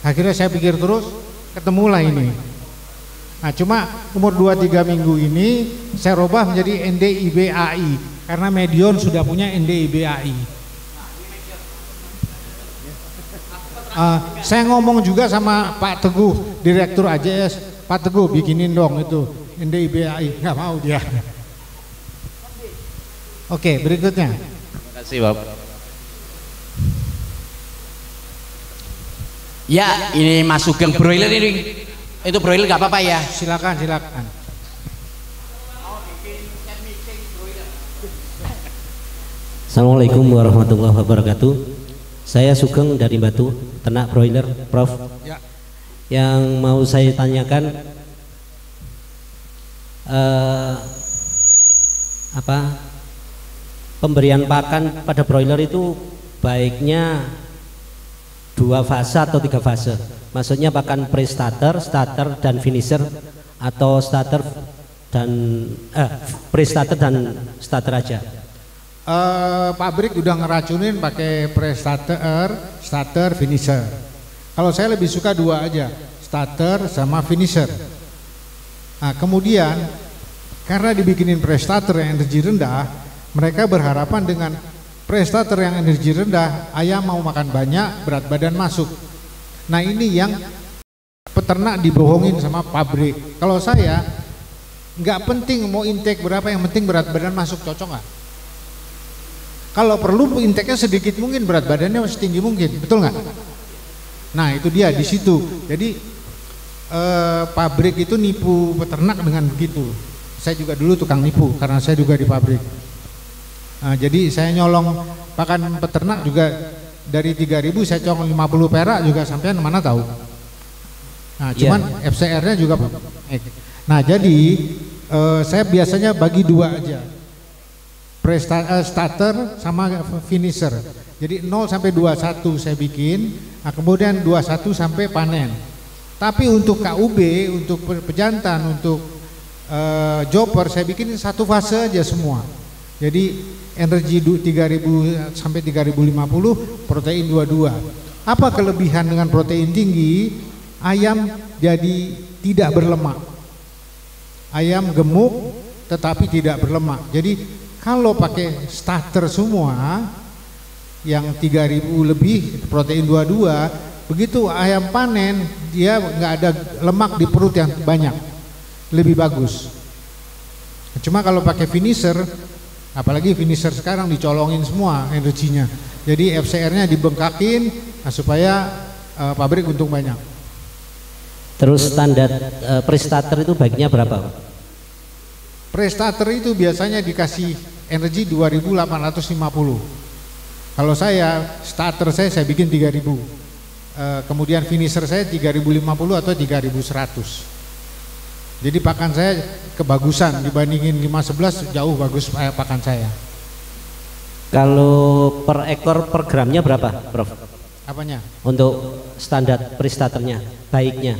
Akhirnya saya pikir terus, ketemulah ini. Nah, cuma umur 2-3 minggu ini saya robah menjadi NDIB AI karena Medion sudah punya NDIB AI. Saya ngomong juga sama Pak Teguh, Direktur AJS, Pak Teguh bikinin dong itu NDIB AI, nggak mau dia. Oke, berikutnya. Terima kasih Bapak. Ya, ini Mas Sugeng broiler ini. Itu broiler nggak apa-apa ya? Silakan. Assalamualaikum warahmatullahi wabarakatuh. Saya Sugeng dari Batu, ternak broiler, Prof. Ya. Yang mau saya tanyakan, pemberian pakan pada broiler itu baiknya 2 fase atau 3 fase? Maksudnya pakan pre-starter, starter dan finisher, atau starter dan pre-starter dan starter aja? Pabrik udah ngeracunin pakai pre-starter, starter, finisher. Kalau saya lebih suka 2 aja, starter sama finisher. Nah, kemudian karena dibikinin pre-starter yang energi rendah, mereka berharapan dengan pre-starter yang energi rendah, ayam mau makan banyak, berat badan masuk. Nah, ini yang peternak dibohongin sama pabrik. Kalau saya nggak penting mau intake berapa, yang penting berat badan masuk, cocok nggak? Kalau perlu intake-nya sedikit mungkin, berat badannya setinggi mungkin, betul nggak? Nah, itu dia di situ. Jadi pabrik itu nipu peternak dengan begitu. Saya juga dulu tukang nipu karena saya juga di pabrik. Nah, jadi saya nyolong pakan peternak juga dari 3.000 saya colong 50 perak juga sampean mana tahu. Nah, cuman FCR-nya juga naik. Nah, jadi saya biasanya bagi 2 aja. Starter sama finisher. Jadi 0 sampai 21 saya bikin. Nah, kemudian 21 sampai panen. Tapi untuk KUB, untuk pejantan, untuk jopper saya bikin 1 fase aja semua. Jadi energi 3.000 sampai 3.050, protein 22. Apa kelebihan dengan protein tinggi? Ayam jadi tidak berlemak. Ayam gemuk tetapi tidak berlemak. Jadi kalau pakai starter semua yang 3000 lebih, protein 22, begitu ayam panen dia nggak ada lemak di perut yang banyak, lebih bagus. Cuma kalau pakai finisher, apalagi finisher sekarang dicolongin semua energinya, jadi FCR-nya dibengkakin supaya pabrik untung banyak. Terus standar pre-starter itu baiknya berapa? Pre-starter itu biasanya dikasih energi 2850. Kalau saya starter saya bikin 3000. Kemudian finisher saya 3050 atau 3100. Jadi pakan saya kebagusan dibandingin 511 jauh bagus pakan saya. Kalau per ekor per gramnya berapa, Prof? Apanya? Untuk standar pre-starternya, baiknya?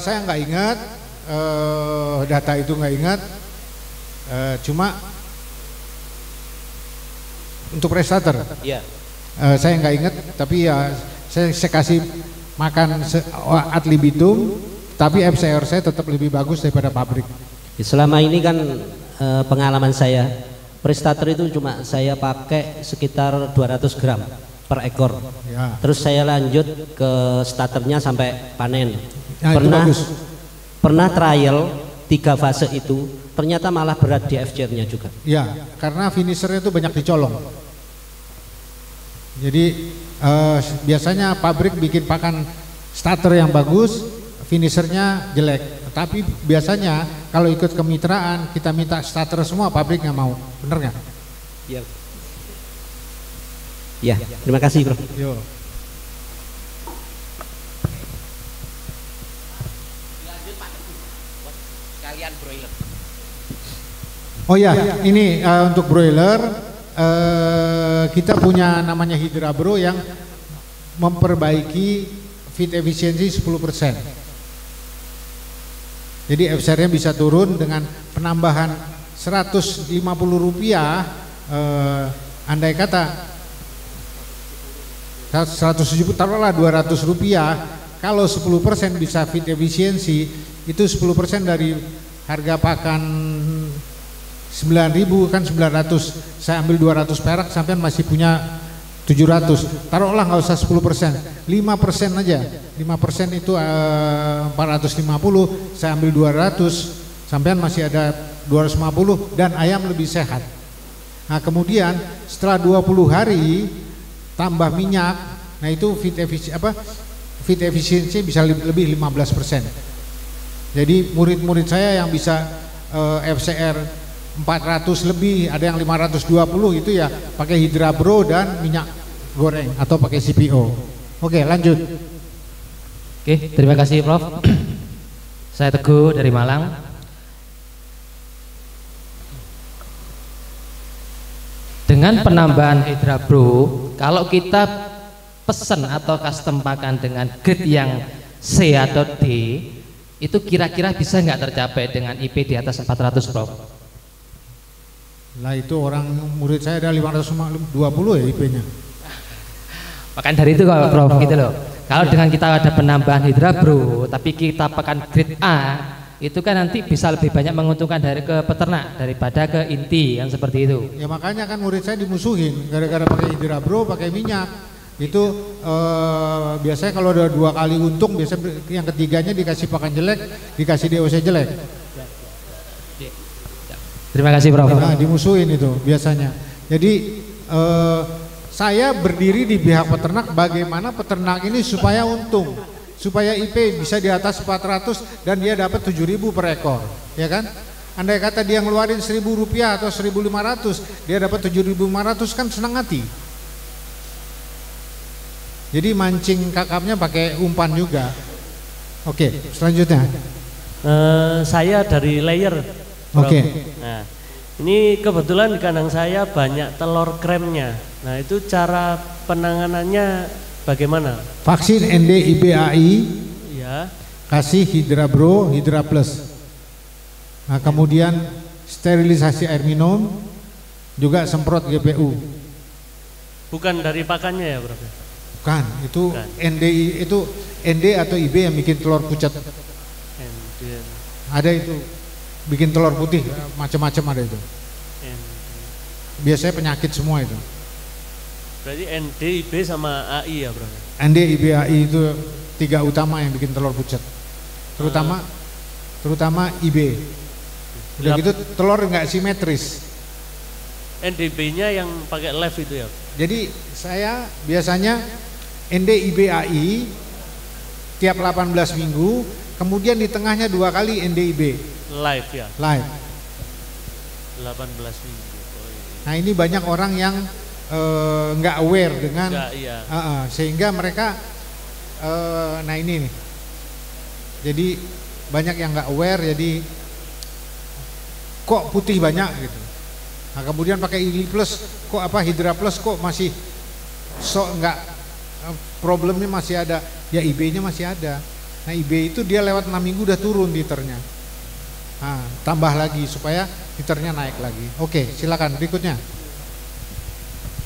Saya nggak ingat, data itu nggak ingat. Cuma untuk pre-starter, ya. Saya nggak ingat, tapi ya saya kasih makan ad libitum, tapi FCR saya tetap lebih bagus daripada pabrik. Selama ini kan pengalaman saya, pre-starter itu cuma saya pakai sekitar 200 gram per ekor. Ya. Terus saya lanjut ke starternya sampai panen. Ya, pernah trial 3 fase itu, ternyata malah berat di FCR-nya juga. Ya, karena finishernya itu banyak dicolong. Jadi biasanya pabrik bikin pakan starter yang bagus, finishernya jelek. Tapi biasanya kalau ikut kemitraan kita minta starter semua, pabrik nggak mau, bener nggak? Iya. Ya, terima kasih, Bro. Yo. Sekalian broiler. Oh ya, ini untuk broiler kita punya namanya Hydra Bro yang memperbaiki feed efficiency 10%. Jadi FCR-nya bisa turun dengan penambahan Rp150, andai kata 170, taruhlah Rp200, kalau 10% bisa feed efficiency, itu 10% dari harga pakan 9.000 kan 900, saya ambil 200 perak, sampai masih punya 700. Taruhlah nggak usah 10%, 5% aja. 5% itu 450, saya ambil 200, sampean masih ada 250 dan ayam lebih sehat. Nah, kemudian setelah 20 hari tambah minyak, nah itu feed efficiency bisa lebih 15%. Jadi murid-murid saya yang bisa FCR 400 lebih, ada yang 520, itu ya pakai Hydra Bro dan minyak goreng atau pakai CPO. Oke, lanjut. Oke, terima kasih Prof. Saya Teguh dari Malang. Dengan penambahan Hydra Bro, kalau kita pesan atau custom pakan dengan grade yang C atau D, itu kira-kira bisa nggak tercapai dengan IP di atas 400, Prof? Lah itu orang murid saya ada 520 ya IP-nya. Makan dari itu kalau Prof gitu loh. Kalau dengan kita ada penambahan Hydra Bro, tapi kita pakan grade A, itu kan nanti bisa lebih banyak menguntungkan dari ke peternak daripada ke inti yang seperti itu. Ya makanya kan murid saya dimusuhin gara-gara pakai Hydra Bro, pakai minyak. Itu biasanya kalau ada 2 kali untung, biasanya yang ketiganya dikasih pakan jelek, dikasih DOC jelek. Terima kasih Prof. Nah, dimusuhin itu biasanya. Jadi saya berdiri di pihak peternak, bagaimana peternak ini supaya untung, supaya IP bisa di atas 400 dan dia dapat 7.000 per ekor, ya kan? Andai kata dia ngeluarin Rp1.000 atau 1.500, dia dapat 7.500, kan senang hati. Jadi mancing kakapnya pakai umpan juga. Oke, selanjutnya. Saya dari layer. Oke. Nah, ini kebetulan di kandang saya banyak telur kremnya. Nah, itu cara penanganannya bagaimana? Vaksin ND-IBAI, ya. Kasih Hydra Bro, Hydra Plus. Nah, kemudian sterilisasi air minum, juga semprot GPU. Bukan dari pakannya ya, Prof? Bukan, itu NDI itu ND atau IB yang bikin telur pucat. Ada itu bikin telur putih macam-macam ada itu. Biasanya penyakit semua itu. Berarti ND, IB sama AI ya, Bro? ND, IB, AI itu 3 utama yang bikin telur pucat. Terutama IB. Udah gitu telur nggak simetris. NDB-nya yang pakai left itu ya? Jadi saya biasanya ND, IB, AI tiap 18 minggu, kemudian di tengahnya 2 kali ND, IB. Live ya? Live. 18 minggu. Oh, iya. Nah ini banyak orang yang nggak aware dengan, iya. sehingga mereka, nah ini nih. Jadi banyak yang nggak aware, jadi kok putih banyak gitu. Nah kemudian pakai ILI plus, kok apa Hydra plus kok masih nggak, problemnya masih ada, ya IB-nya masih ada. Nah IB itu dia lewat 6 minggu udah turun titernya. Nah, tambah lagi supaya titernya naik lagi. Oke, silakan berikutnya.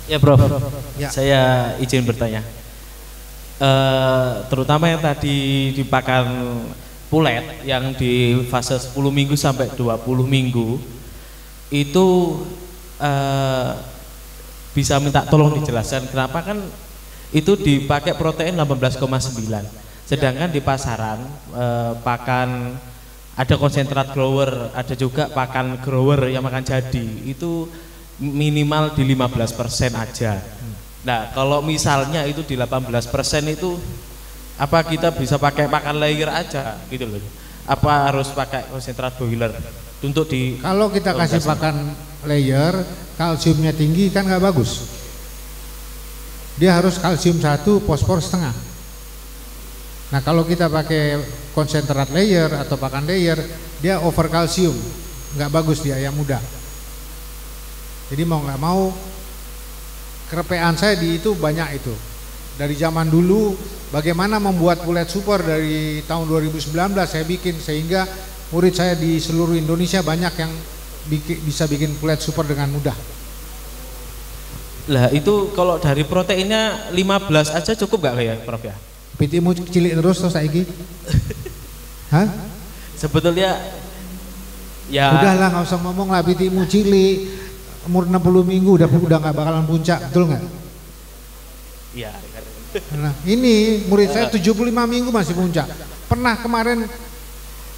Ya Prof, ya. Saya izin bertanya. Terutama yang tadi di pakan pulet yang di fase 10 minggu sampai 20 minggu itu bisa minta tolong dijelaskan kenapa kan itu dipakai protein 18,9, sedangkan di pasaran pakan ada konsentrat grower, ada juga pakan grower yang makan jadi itu minimal di 15% aja. Nah kalau misalnya itu di 18% itu apa kita bisa pakai pakan layer aja gitu loh? Apa harus pakai konsentrat broiler untuk di? Kalau kita kasih pakan layer, kalsiumnya tinggi kan nggak bagus. Dia harus kalsium 1, fosfor setengah. Nah kalau kita pakai konsentrat layer atau pakan layer, dia over kalsium, nggak bagus di ayam muda. Jadi mau nggak mau, kerepean saya di itu banyak itu. Dari zaman dulu, bagaimana membuat pulet super dari tahun 2019 saya bikin sehingga murid saya di seluruh Indonesia banyak yang bisa bikin pulet super dengan mudah. Lah itu kalau dari proteinnya 15 aja cukup gak ya Prof ya? Pitimu cilik terus saiki. Hah? Sebetulnya ya udahlah nggak usah ngomong lah, pitimu cilik. Umur 60 minggu udah nggak bakalan puncak, betul nggak? Iya. Nah, ini murid saya 75 minggu masih puncak. Pernah kemarin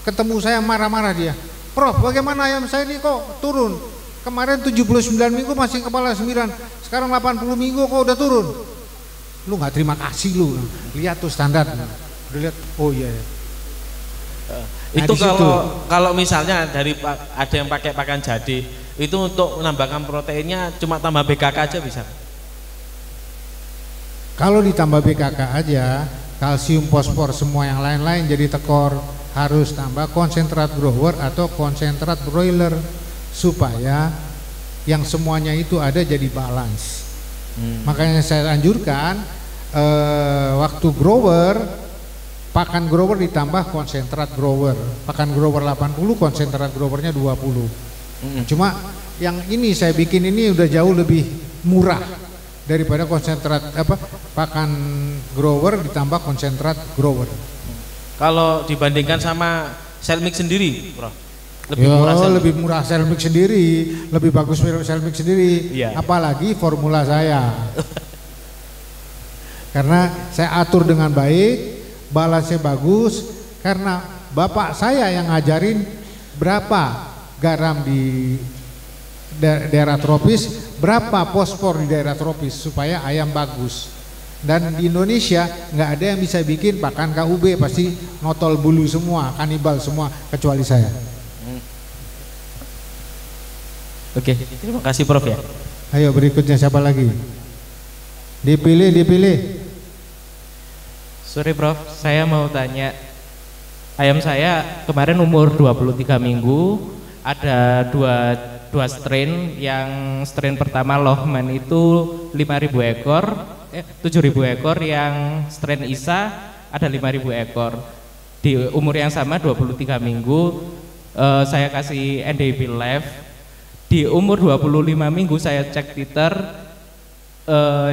ketemu saya marah-marah dia. Prof, bagaimana ayam saya ini kok turun? Kemarin 79 minggu masih kepala 9, sekarang 80 minggu kok udah turun. Lu nggak terima kasih lu. Lihat tuh standar. Udah lihat. Oh iya. Nah, itu kalau misalnya dari ada yang pakai pakan jadi, itu untuk menambahkan proteinnya cuma tambah BKK aja bisa? Kalau ditambah BKK aja, kalsium, fosfor, semua yang lain-lain jadi tekor. Harus tambah konsentrat grower atau konsentrat broiler supaya yang semuanya itu ada jadi balance. Makanya saya anjurkan waktu grower, pakan grower ditambah konsentrat grower. Pakan grower 80, konsentrat growernya 20. Cuma yang ini saya bikin ini udah jauh lebih murah daripada konsentrat pakan grower ditambah konsentrat grower. Kalau dibandingkan sama cell mix sendiri, Bro, lebih murah cell mix sendiri, lebih bagus cell mix sendiri. Iya. Apalagi formula saya. Karena saya atur dengan baik, balance bagus. Karena bapak saya yang ngajarin berapa garam di daerah tropis, berapa fosfor di daerah tropis supaya ayam bagus. Dan di Indonesia nggak ada yang bisa bikin pakan KUB, pasti notol bulu semua, kanibal semua kecuali saya. Oke, terima kasih Prof ya. Ayo berikutnya siapa lagi? Dipilih. Sorry Prof, saya mau tanya. Ayam saya kemarin umur 23 minggu, ada dua strain. Yang strain pertama Lohman itu 5.000 ekor, 7.000 ekor. Yang strain Isa ada 5.000 ekor. Di umur yang sama 23 minggu saya kasih NDB Live. Di umur 25 minggu saya cek titer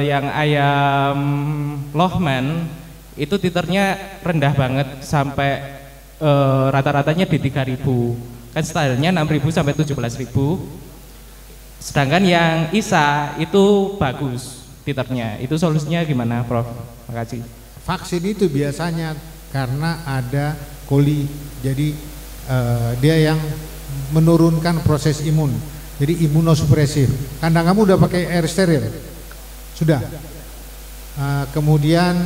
yang ayam Lohman itu titernya rendah banget sampai rata-ratanya di 3.000. Kan stylenya 6.000 sampai 17.000. Sedangkan yang Isa itu bagus titernya. Itu solusinya gimana, Prof? Makasih. Vaksin itu biasanya karena ada koli, jadi dia yang menurunkan proses imun, jadi imunosupresif. Kandang kamu udah pakai air steril? Sudah. Kemudian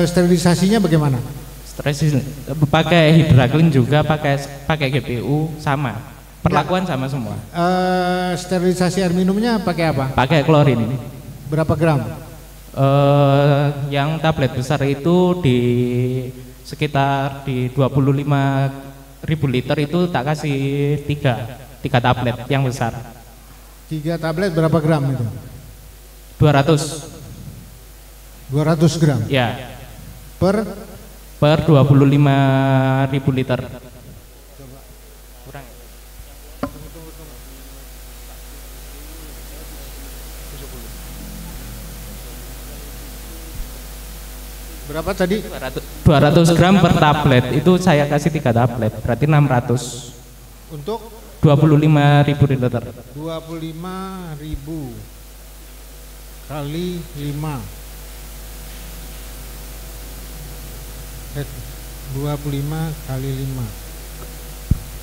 sterilisasinya bagaimana? Pakai Hidraklin juga, pakai GPU sama. Perlakuan sama semua. Sterilisasi air minumnya pakai apa? Pakai klorin. Berapa gram? Yang tablet besar itu di sekitar di 25.000 liter itu tak kasih 3 tablet yang besar. 3 tablet berapa gram itu? 200 gram? Ya. Per 25.000 liter. Berapa tadi? 200 gram per tablet, itu saya kasih 3 tablet, berarti 600. Untuk? 25.000 liter. 25.000 kali 5. 25 kali 5.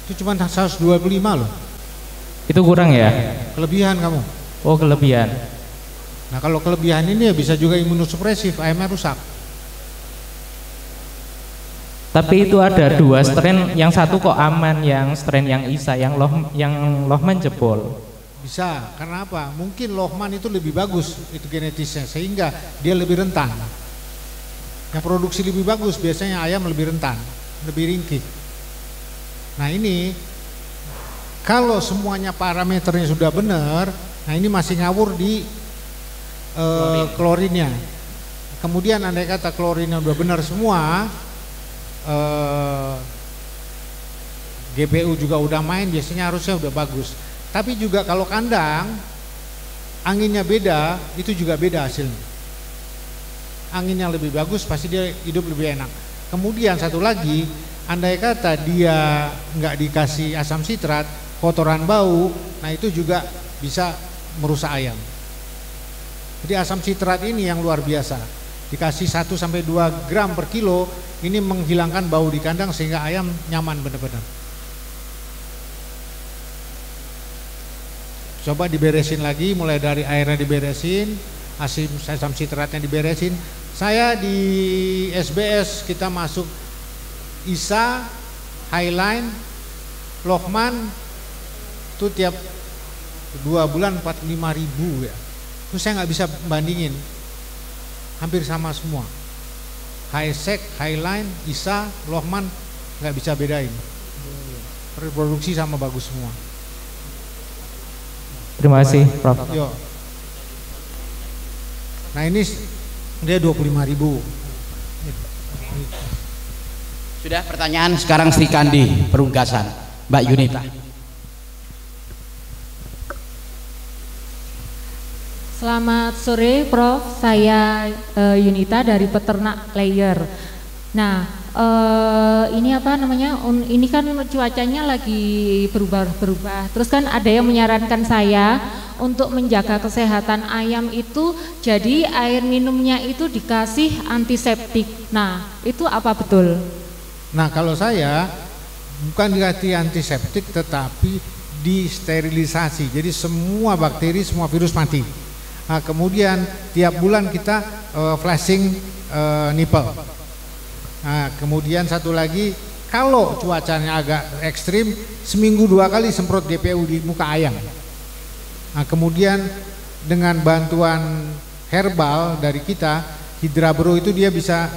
Itu cuma 125 loh. Itu kurang ya? Kelebihan kamu. Oh, kelebihan. Nah, kalau kelebihan ini ya bisa juga imunosupresif, ayamnya rusak. Tapi itu ada 2 strain, yang satu kok aman, yang strain yang Isa, yang Lohman jebol. Bisa, karena apa? Mungkin Lohman itu lebih bagus itu genetisnya, sehingga dia lebih rentan. Yang produksi lebih bagus biasanya ayam lebih rentan, lebih ringkih. Nah ini kalau semuanya parameternya sudah benar, nah ini masih ngawur di klorinnya. Kemudian andai kata klorinnya udah benar semua, GPU juga udah main, biasanya harusnya udah bagus. Tapi juga kalau kandang anginnya beda, itu juga beda hasilnya. Angin yang lebih bagus pasti dia hidup lebih enak. Kemudian satu lagi, andai kata dia nggak dikasih asam sitrat, kotoran bau, nah itu juga bisa merusak ayam. Jadi asam sitrat ini yang luar biasa, dikasih 1-2 gram per kilo, ini menghilangkan bau di kandang sehingga ayam nyaman benar-benar. Coba diberesin lagi, mulai dari airnya diberesin, asam sitratnya diberesin. Saya di SBS kita masuk Isa, Highline, Lohman itu tiap 2 bulan 45.000 ya. Terus saya nggak bisa bandingin, hampir sama semua. Highsec, Highline, Isa, Lohman nggak bisa bedain. Reproduksi sama bagus semua. Terima kasih, Prof. Yo. Nah ini dia 25.000. Sudah pertanyaan, sekarang Sri Kandi Perunggasan, Mbak Yunita. Selamat sore Prof, saya Yunita dari Peternak Layer. Nah ini apa namanya, ini kan cuacanya lagi berubah-berubah. Terus kan ada yang menyarankan saya untuk menjaga kesehatan ayam itu, jadi air minumnya itu dikasih antiseptik. Nah itu apa betul? Nah kalau saya bukan dikasih antiseptik tetapi disterilisasi, jadi semua bakteri, semua virus mati. Nah, kemudian tiap bulan kita flashing nipple. Nah, kemudian satu lagi, kalau cuacanya agak ekstrim, seminggu 2 kali semprot GPU di muka ayam. Nah, kemudian dengan bantuan herbal dari kita, Hidrabro itu dia bisa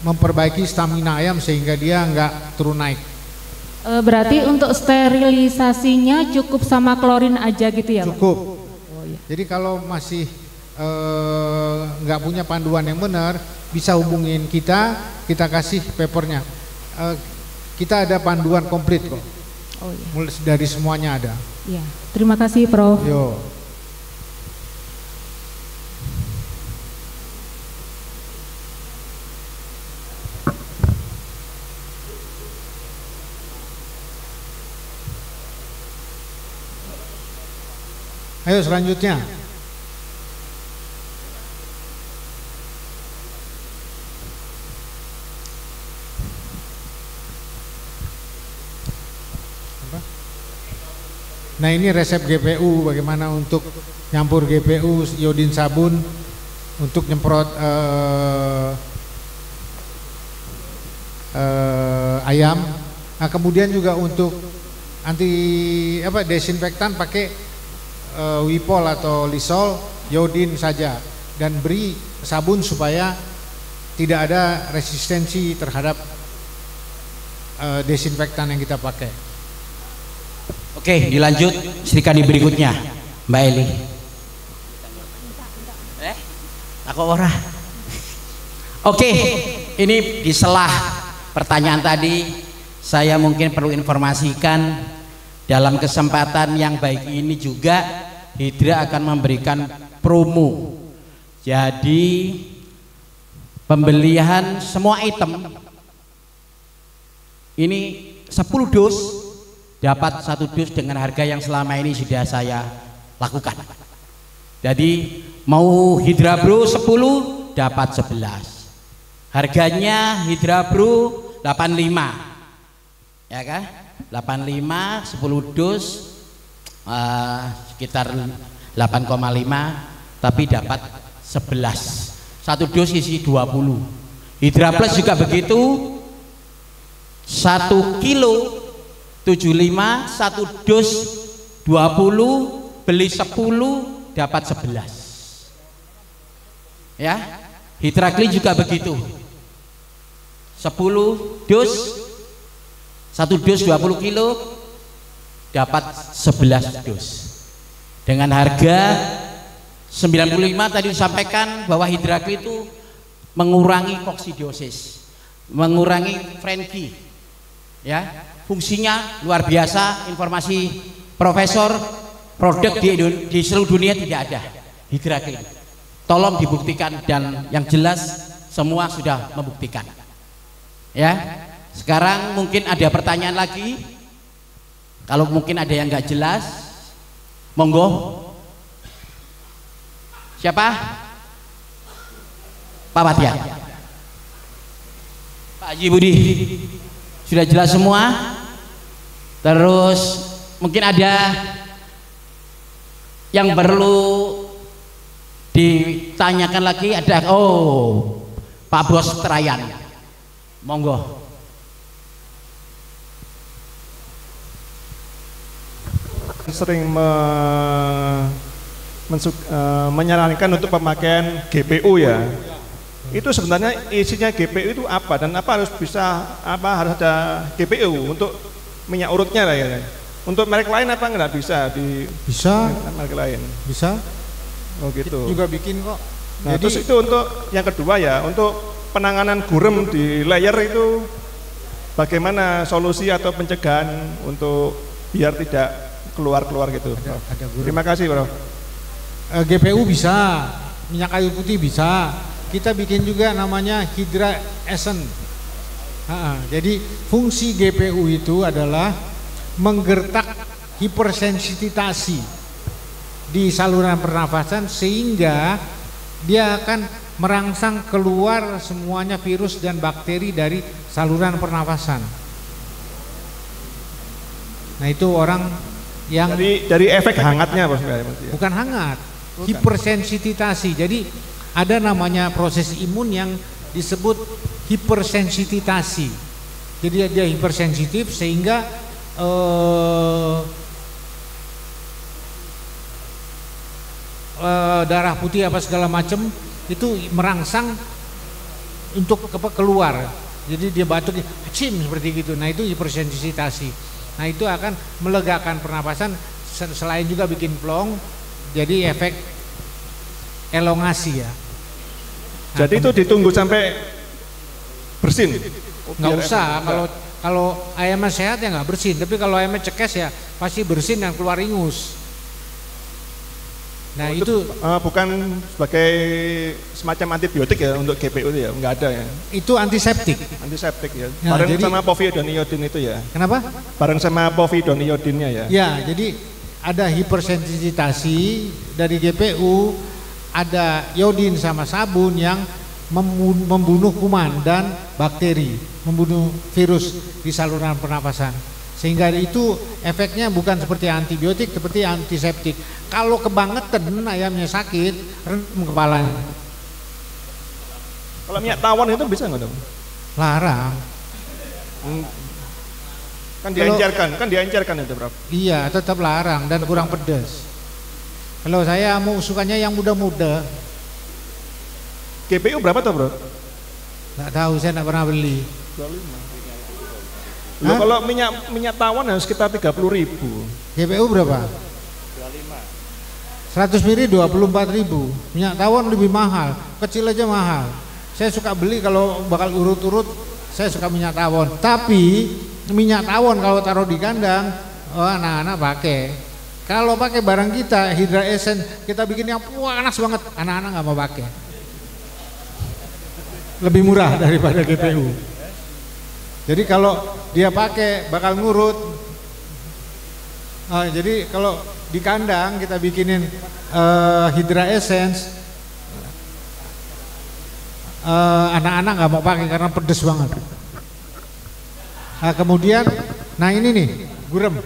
memperbaiki stamina ayam sehingga dia nggak turun naik. Berarti untuk sterilisasinya cukup sama klorin aja gitu ya, Pak? Cukup. Jadi kalau masih nggak punya panduan yang benar, bisa hubungin kita, kita kasih papernya. Kita ada panduan komplit kok. Oh, iya. Mulai dari semuanya ada. Ya, terima kasih Prof. Yo. Ayo selanjutnya. Nah ini resep GPU, bagaimana untuk nyampur GPU iodin sabun untuk nyemprot ayam. Nah kemudian juga untuk desinfektan pakai Wipol atau Lysol, iodin saja, dan beri sabun supaya tidak ada resistensi terhadap desinfektan yang kita pakai. Oke, dilanjut Srikandi berikutnya, Mbak Eli. Aku ora. Oke, ini di selah pertanyaan tadi saya mungkin perlu informasikan dalam kesempatan yang baik ini juga Hidra akan memberikan promo. Jadi pembelian semua item ini 10 dus dapat 1 dus dengan harga yang selama ini sudah saya lakukan. Jadi mau Hidra Bro 10 dapat 11. Harganya Hidra Bro 85. Ya kan? 85 10 dus sekitar 8,5 tapi dapat 11. 1 dus isi 20. Hidra Plus juga begitu. 1 kilo 75, 1 dus 20, beli 10 dapat 11. Ya, Hidrakli juga begitu. 10 dus, 1 dus 20 kilo dapat 11 dus. Dengan harga 95 tadi disampaikan bahwa Hidrakli itu mengurangi koksidiosis, mengurangi Frankie. Ya. Fungsinya luar biasa. Informasi Profesor, produk di seluruh dunia tidak ada Hidrakli. Tolong dibuktikan, dan yang jelas semua sudah membuktikan. Ya, sekarang mungkin ada pertanyaan lagi. Kalau mungkin ada yang nggak jelas, monggo. Siapa? Pak Batian. Pak Haji Budi. Sudah jelas semua. Terus mungkin ada yang perlu ditanyakan lagi. Ada Pak Bos Terayan, monggo. Sering menyarankan untuk pemakaian GPU ya. Itu sebenarnya isinya GPU itu apa, dan apa harus harus ada GPU untuk minyak urutnya lah ya. Untuk merek lain apa nggak bisa bisa merek lain? Bisa. Oh gitu. Juga bikin kok. Nah, terus itu untuk yang kedua ya, untuk penanganan gurem di layer itu bagaimana solusi atau pencegahan untuk biar tidak keluar gitu. Ada Terima kasih, Bro. GPU bisa, minyak kayu putih bisa. Kita bikin juga namanya Hydra Essence. Jadi fungsi GPU itu adalah menggertak hipersensitasi di saluran pernafasan sehingga dia akan merangsang keluar semuanya virus dan bakteri dari saluran pernafasan. Nah itu orang yang dari efek hangatnya Bos. Bukan hangat, hipersensitasi. Jadi ada namanya proses imun yang disebut hipersensitasi. Jadi dia hipersensitif sehingga darah putih apa segala macam itu merangsang untuk keluar. Jadi dia batuk, seperti gitu. Nah itu hipersensitasi. Nah itu akan melegakan pernapasan, selain juga bikin plong. Jadi efek elongasi ya. Jadi itu ditunggu sampai bersin? Nggak usah, kalau ayamnya sehat ya nggak bersin, tapi kalau ayamnya cekes ya pasti bersin dan keluar ingus. Nah itu bukan sebagai semacam antibiotik ya untuk GPU itu ya, nggak ada ya? Itu antiseptik. Antiseptik ya, nah, bareng sama povidone iodin itu ya? Kenapa? Bareng sama povidone iodinnya ya? Ya, jadi ada hipersensitasi dari GPU, ada iodin sama sabun yang membunuh kuman dan bakteri, membunuh virus di saluran pernapasan. Sehingga itu efeknya bukan seperti antibiotik, seperti antiseptik. Kalau kebangetan ayamnya sakit, rendam kepalanya. Kalau minyak tawon itu bisa nggak dong? Larang. Kan dianjarkan itu, Prof. Iya, tetap larang dan kurang pedas. Kalau saya mau sukanya yang muda-muda. GPU berapa tuh, Bro? Nggak tahu, saya nggak pernah beli. 25. Loh, kalau minyak tawon harus sekitar 30.000. GPU berapa? 100 mili 24.000. Minyak tawon lebih mahal, kecil aja mahal. Saya suka beli kalau bakal urut-urut, saya suka minyak tawon. Tapi minyak tawon kalau taruh di kandang, anak-anak pakai. Kalau pakai barang kita, Hydra Essence, kita bikin yang panas banget, anak-anak nggak mau pakai. Lebih murah daripada GPU. Jadi kalau dia pakai bakal ngurut. Jadi kalau di kandang kita bikinin Hydra Essence, anak-anak nggak mau pakai karena pedes banget. Kemudian, nah ini nih gurem.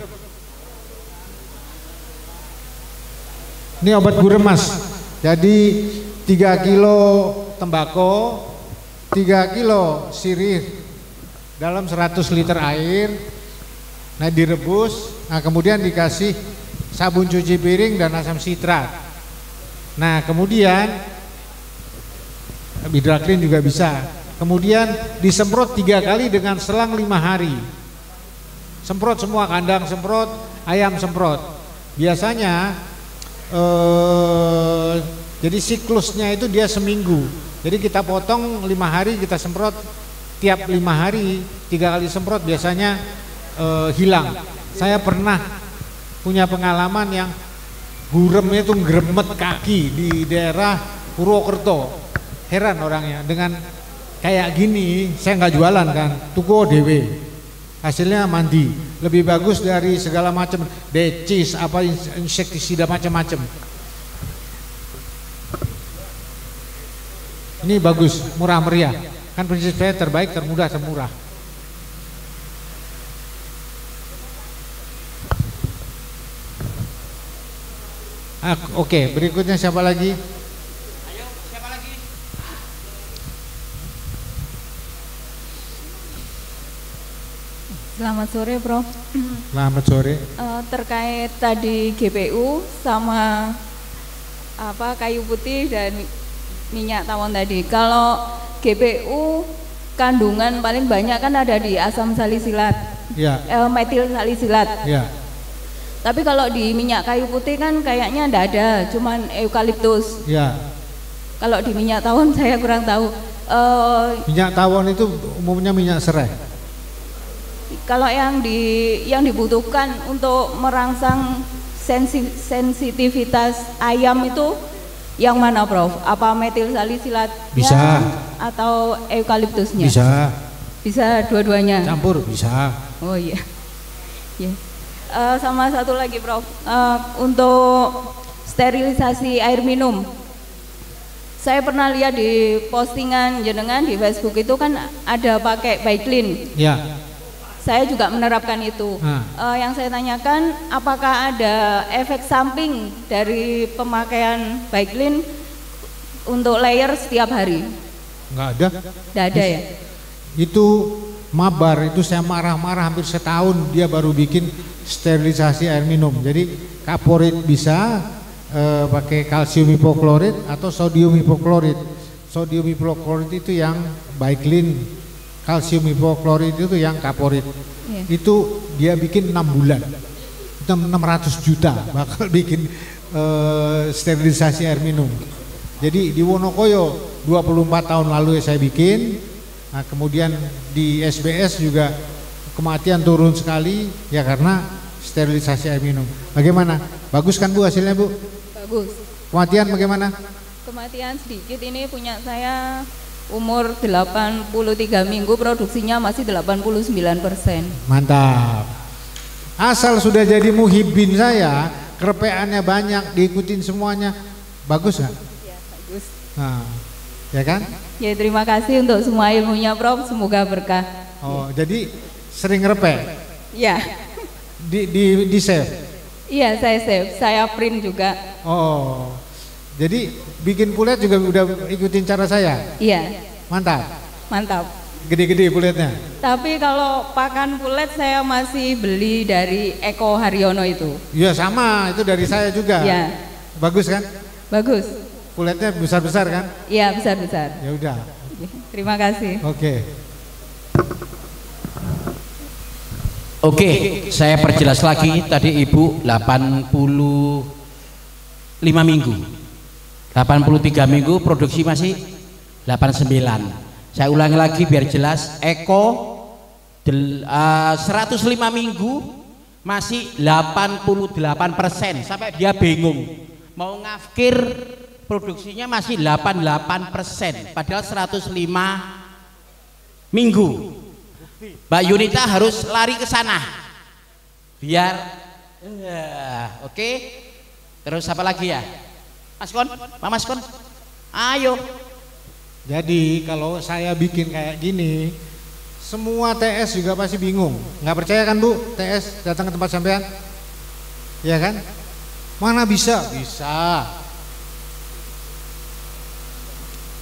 Ini obat gurem, Mas. Jadi 3 kilo tembakau, 3 kilo sirih dalam 100 liter air. Nah, direbus. Nah, kemudian dikasih sabun cuci piring dan asam sitrat. Nah, kemudian Hidra-Clean juga bisa. Kemudian disemprot 3 kali dengan selang 5 hari. Semprot semua, kandang semprot, ayam semprot. Biasanya jadi siklusnya itu dia seminggu. Jadi kita potong 5 hari, kita semprot tiap 5 hari, 3 kali semprot biasanya hilang. Saya pernah punya pengalaman yang guremnya itu ngremet kaki di daerah Purwokerto. Heran orangnya, dengan kayak gini saya nggak jualan kan, tuku ODW. Hasilnya mandi, lebih bagus dari segala macam decis, apa insektisida macam-macam. Ini bagus, murah meriah. Kan prinsip saya terbaik, termudah, termurah. Oke, berikutnya siapa lagi? Ayo, siapa lagi? Selamat sore, Prof. Selamat sore. Terkait tadi GPU sama apa kayu putih dan minyak tawon tadi. Kalau GPU kandungan paling banyak kan ada di asam salisilat, ya. Metil salisilat. Ya. Tapi kalau di minyak kayu putih kan kayaknya enggak ada, cuman eukaliptus. Ya. Kalau di minyak tawon saya kurang tahu. Minyak tawon itu umumnya minyak serai. Kalau yang dibutuhkan untuk merangsang sensitivitas ayam itu yang mana, Prof? Apa metil salisilat? Bisa. Atau eukaliptusnya? Bisa. Bisa dua-duanya. Campur bisa. Oh iya. Ya. Sama satu lagi, Prof. Untuk sterilisasi air minum. Saya pernah lihat di postingan jenengan di Facebook itu kan ada pakai Baiklin. Ya. Saya juga menerapkan itu. Yang saya tanyakan, apakah ada efek samping dari pemakaian Baiklin untuk layer setiap hari? Enggak ada. Enggak ada ya? Itu mabar, itu saya marah-marah hampir setahun dia baru bikin sterilisasi air minum. Jadi kaporit bisa pakai kalsium hipoklorit atau sodium hipoklorit. Sodium hipoklorit itu yang Baiklin, kalsium hipoklorit itu yang kaporit. Itu dia bikin 6 bulan. 600 juta bakal bikin sterilisasi air minum. Jadi di Wonokoyo 24 tahun lalu saya bikin. Nah, kemudian di SBS juga kematian turun sekali ya karena sterilisasi air minum. Bagaimana? Bagus kan Bu hasilnya, Bu? Bagus. Kematian bagaimana? Kematian sedikit, ini punya saya umur 83 minggu, produksinya masih 89%. Mantap. Asal sudah jadi muhibbin saya, kerepeannya banyak, diikutin semuanya, bagus nggak? Ya, bagus. Nah, ya kan? Ya, terima kasih untuk semua ilmunya Prof, semoga berkah. Oh, jadi sering ngerepe? Ya. Di save? Iya, saya save, saya print juga. Oh, jadi bikin pulet juga udah ikutin cara saya? Iya. Mantap? Mantap. Gede-gede puletnya? Tapi kalau pakan pulet saya masih beli dari Eko Haryono itu. Iya sama, itu dari saya juga. Iya. Bagus kan? Bagus. Puletnya besar-besar kan? Iya, besar-besar. Ya udah. Terima kasih. Oke. Oke, saya perjelas lagi. Tadi Ibu 85 minggu. 83 minggu, produksi masih 89. Saya ulangi lagi biar jelas. Eko 105 minggu masih 88%, sampai dia bingung mau ngafkir, produksinya masih 88%, padahal 105 minggu. Mbak Yunita harus lari ke sana biar oke. Terus apa lagi ya, Mas Kon, Pak Mas Kon, ayo. Jadi kalau saya bikin kayak gini, semua TS juga pasti bingung. Nggak percaya kan Bu, TS datang ke tempat sampean? Ya kan? Mana bisa? Bisa.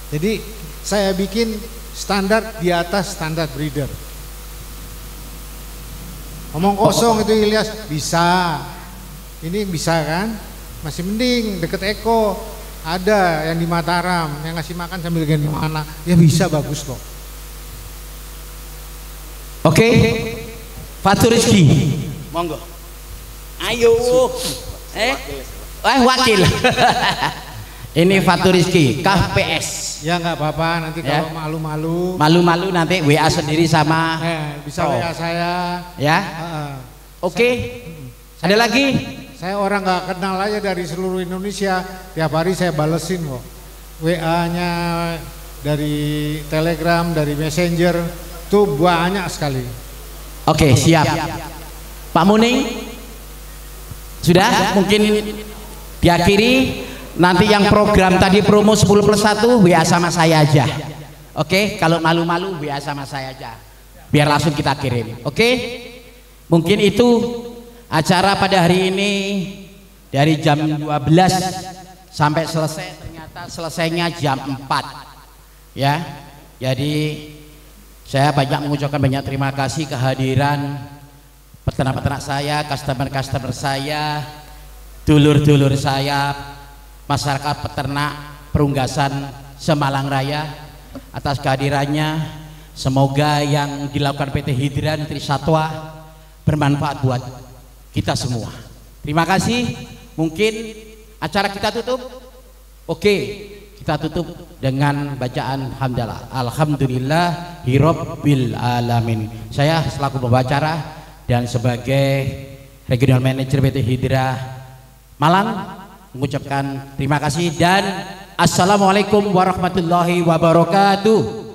Jadi saya bikin standar di atas standar breeder. Omong kosong itu Ilyas, bisa. Ini bisa kan? Masih mending deket Eko. Ada yang di Mataram yang ngasih makan sambil gini mana, ya bisa, bagus kok. Oke, Fatur Rizki, monggo. Ayo, wakil. Ini Fatur Rizki, KPS. Ya nggak apa-apa, nanti kalau malu-malu. Malu-malu nanti WA sendiri sama. Bisa WA saya. Ya. Oke. Ada lagi? Saya orang nggak kenal aja dari seluruh Indonesia, tiap hari saya balesin kok. WA-nya dari Telegram, dari Messenger, tuh banyak sekali. Oke, siap. Pak Muning, sudah? Mungkin diakhiri. Nanti yang program tadi promo 10+1 WA sama saya aja. Oke, kalau malu-malu WA sama saya aja. Biar langsung kita kirim. Oke? Mungkin itu acara pada hari ini dari jam 12 sampai selesai, ternyata selesainya jam 4 ya. Jadi saya mengucapkan banyak terima kasih kehadiran peternak-peternak saya, customer-customer saya, dulur-dulur saya, masyarakat peternak Perunggasan Semalang Raya atas kehadirannya. Semoga yang dilakukan PT Hidra Nutri Satwa bermanfaat buat kita semua. Terima kasih. Mungkin acara kita tutup. Oke, kita tutup dengan bacaan hamdalah. Alhamdulillahirabbil alamin. Saya selaku pembicara dan sebagai Regional Manager PT Hidra Malang mengucapkan terima kasih dan assalamualaikum warahmatullahi wabarakatuh.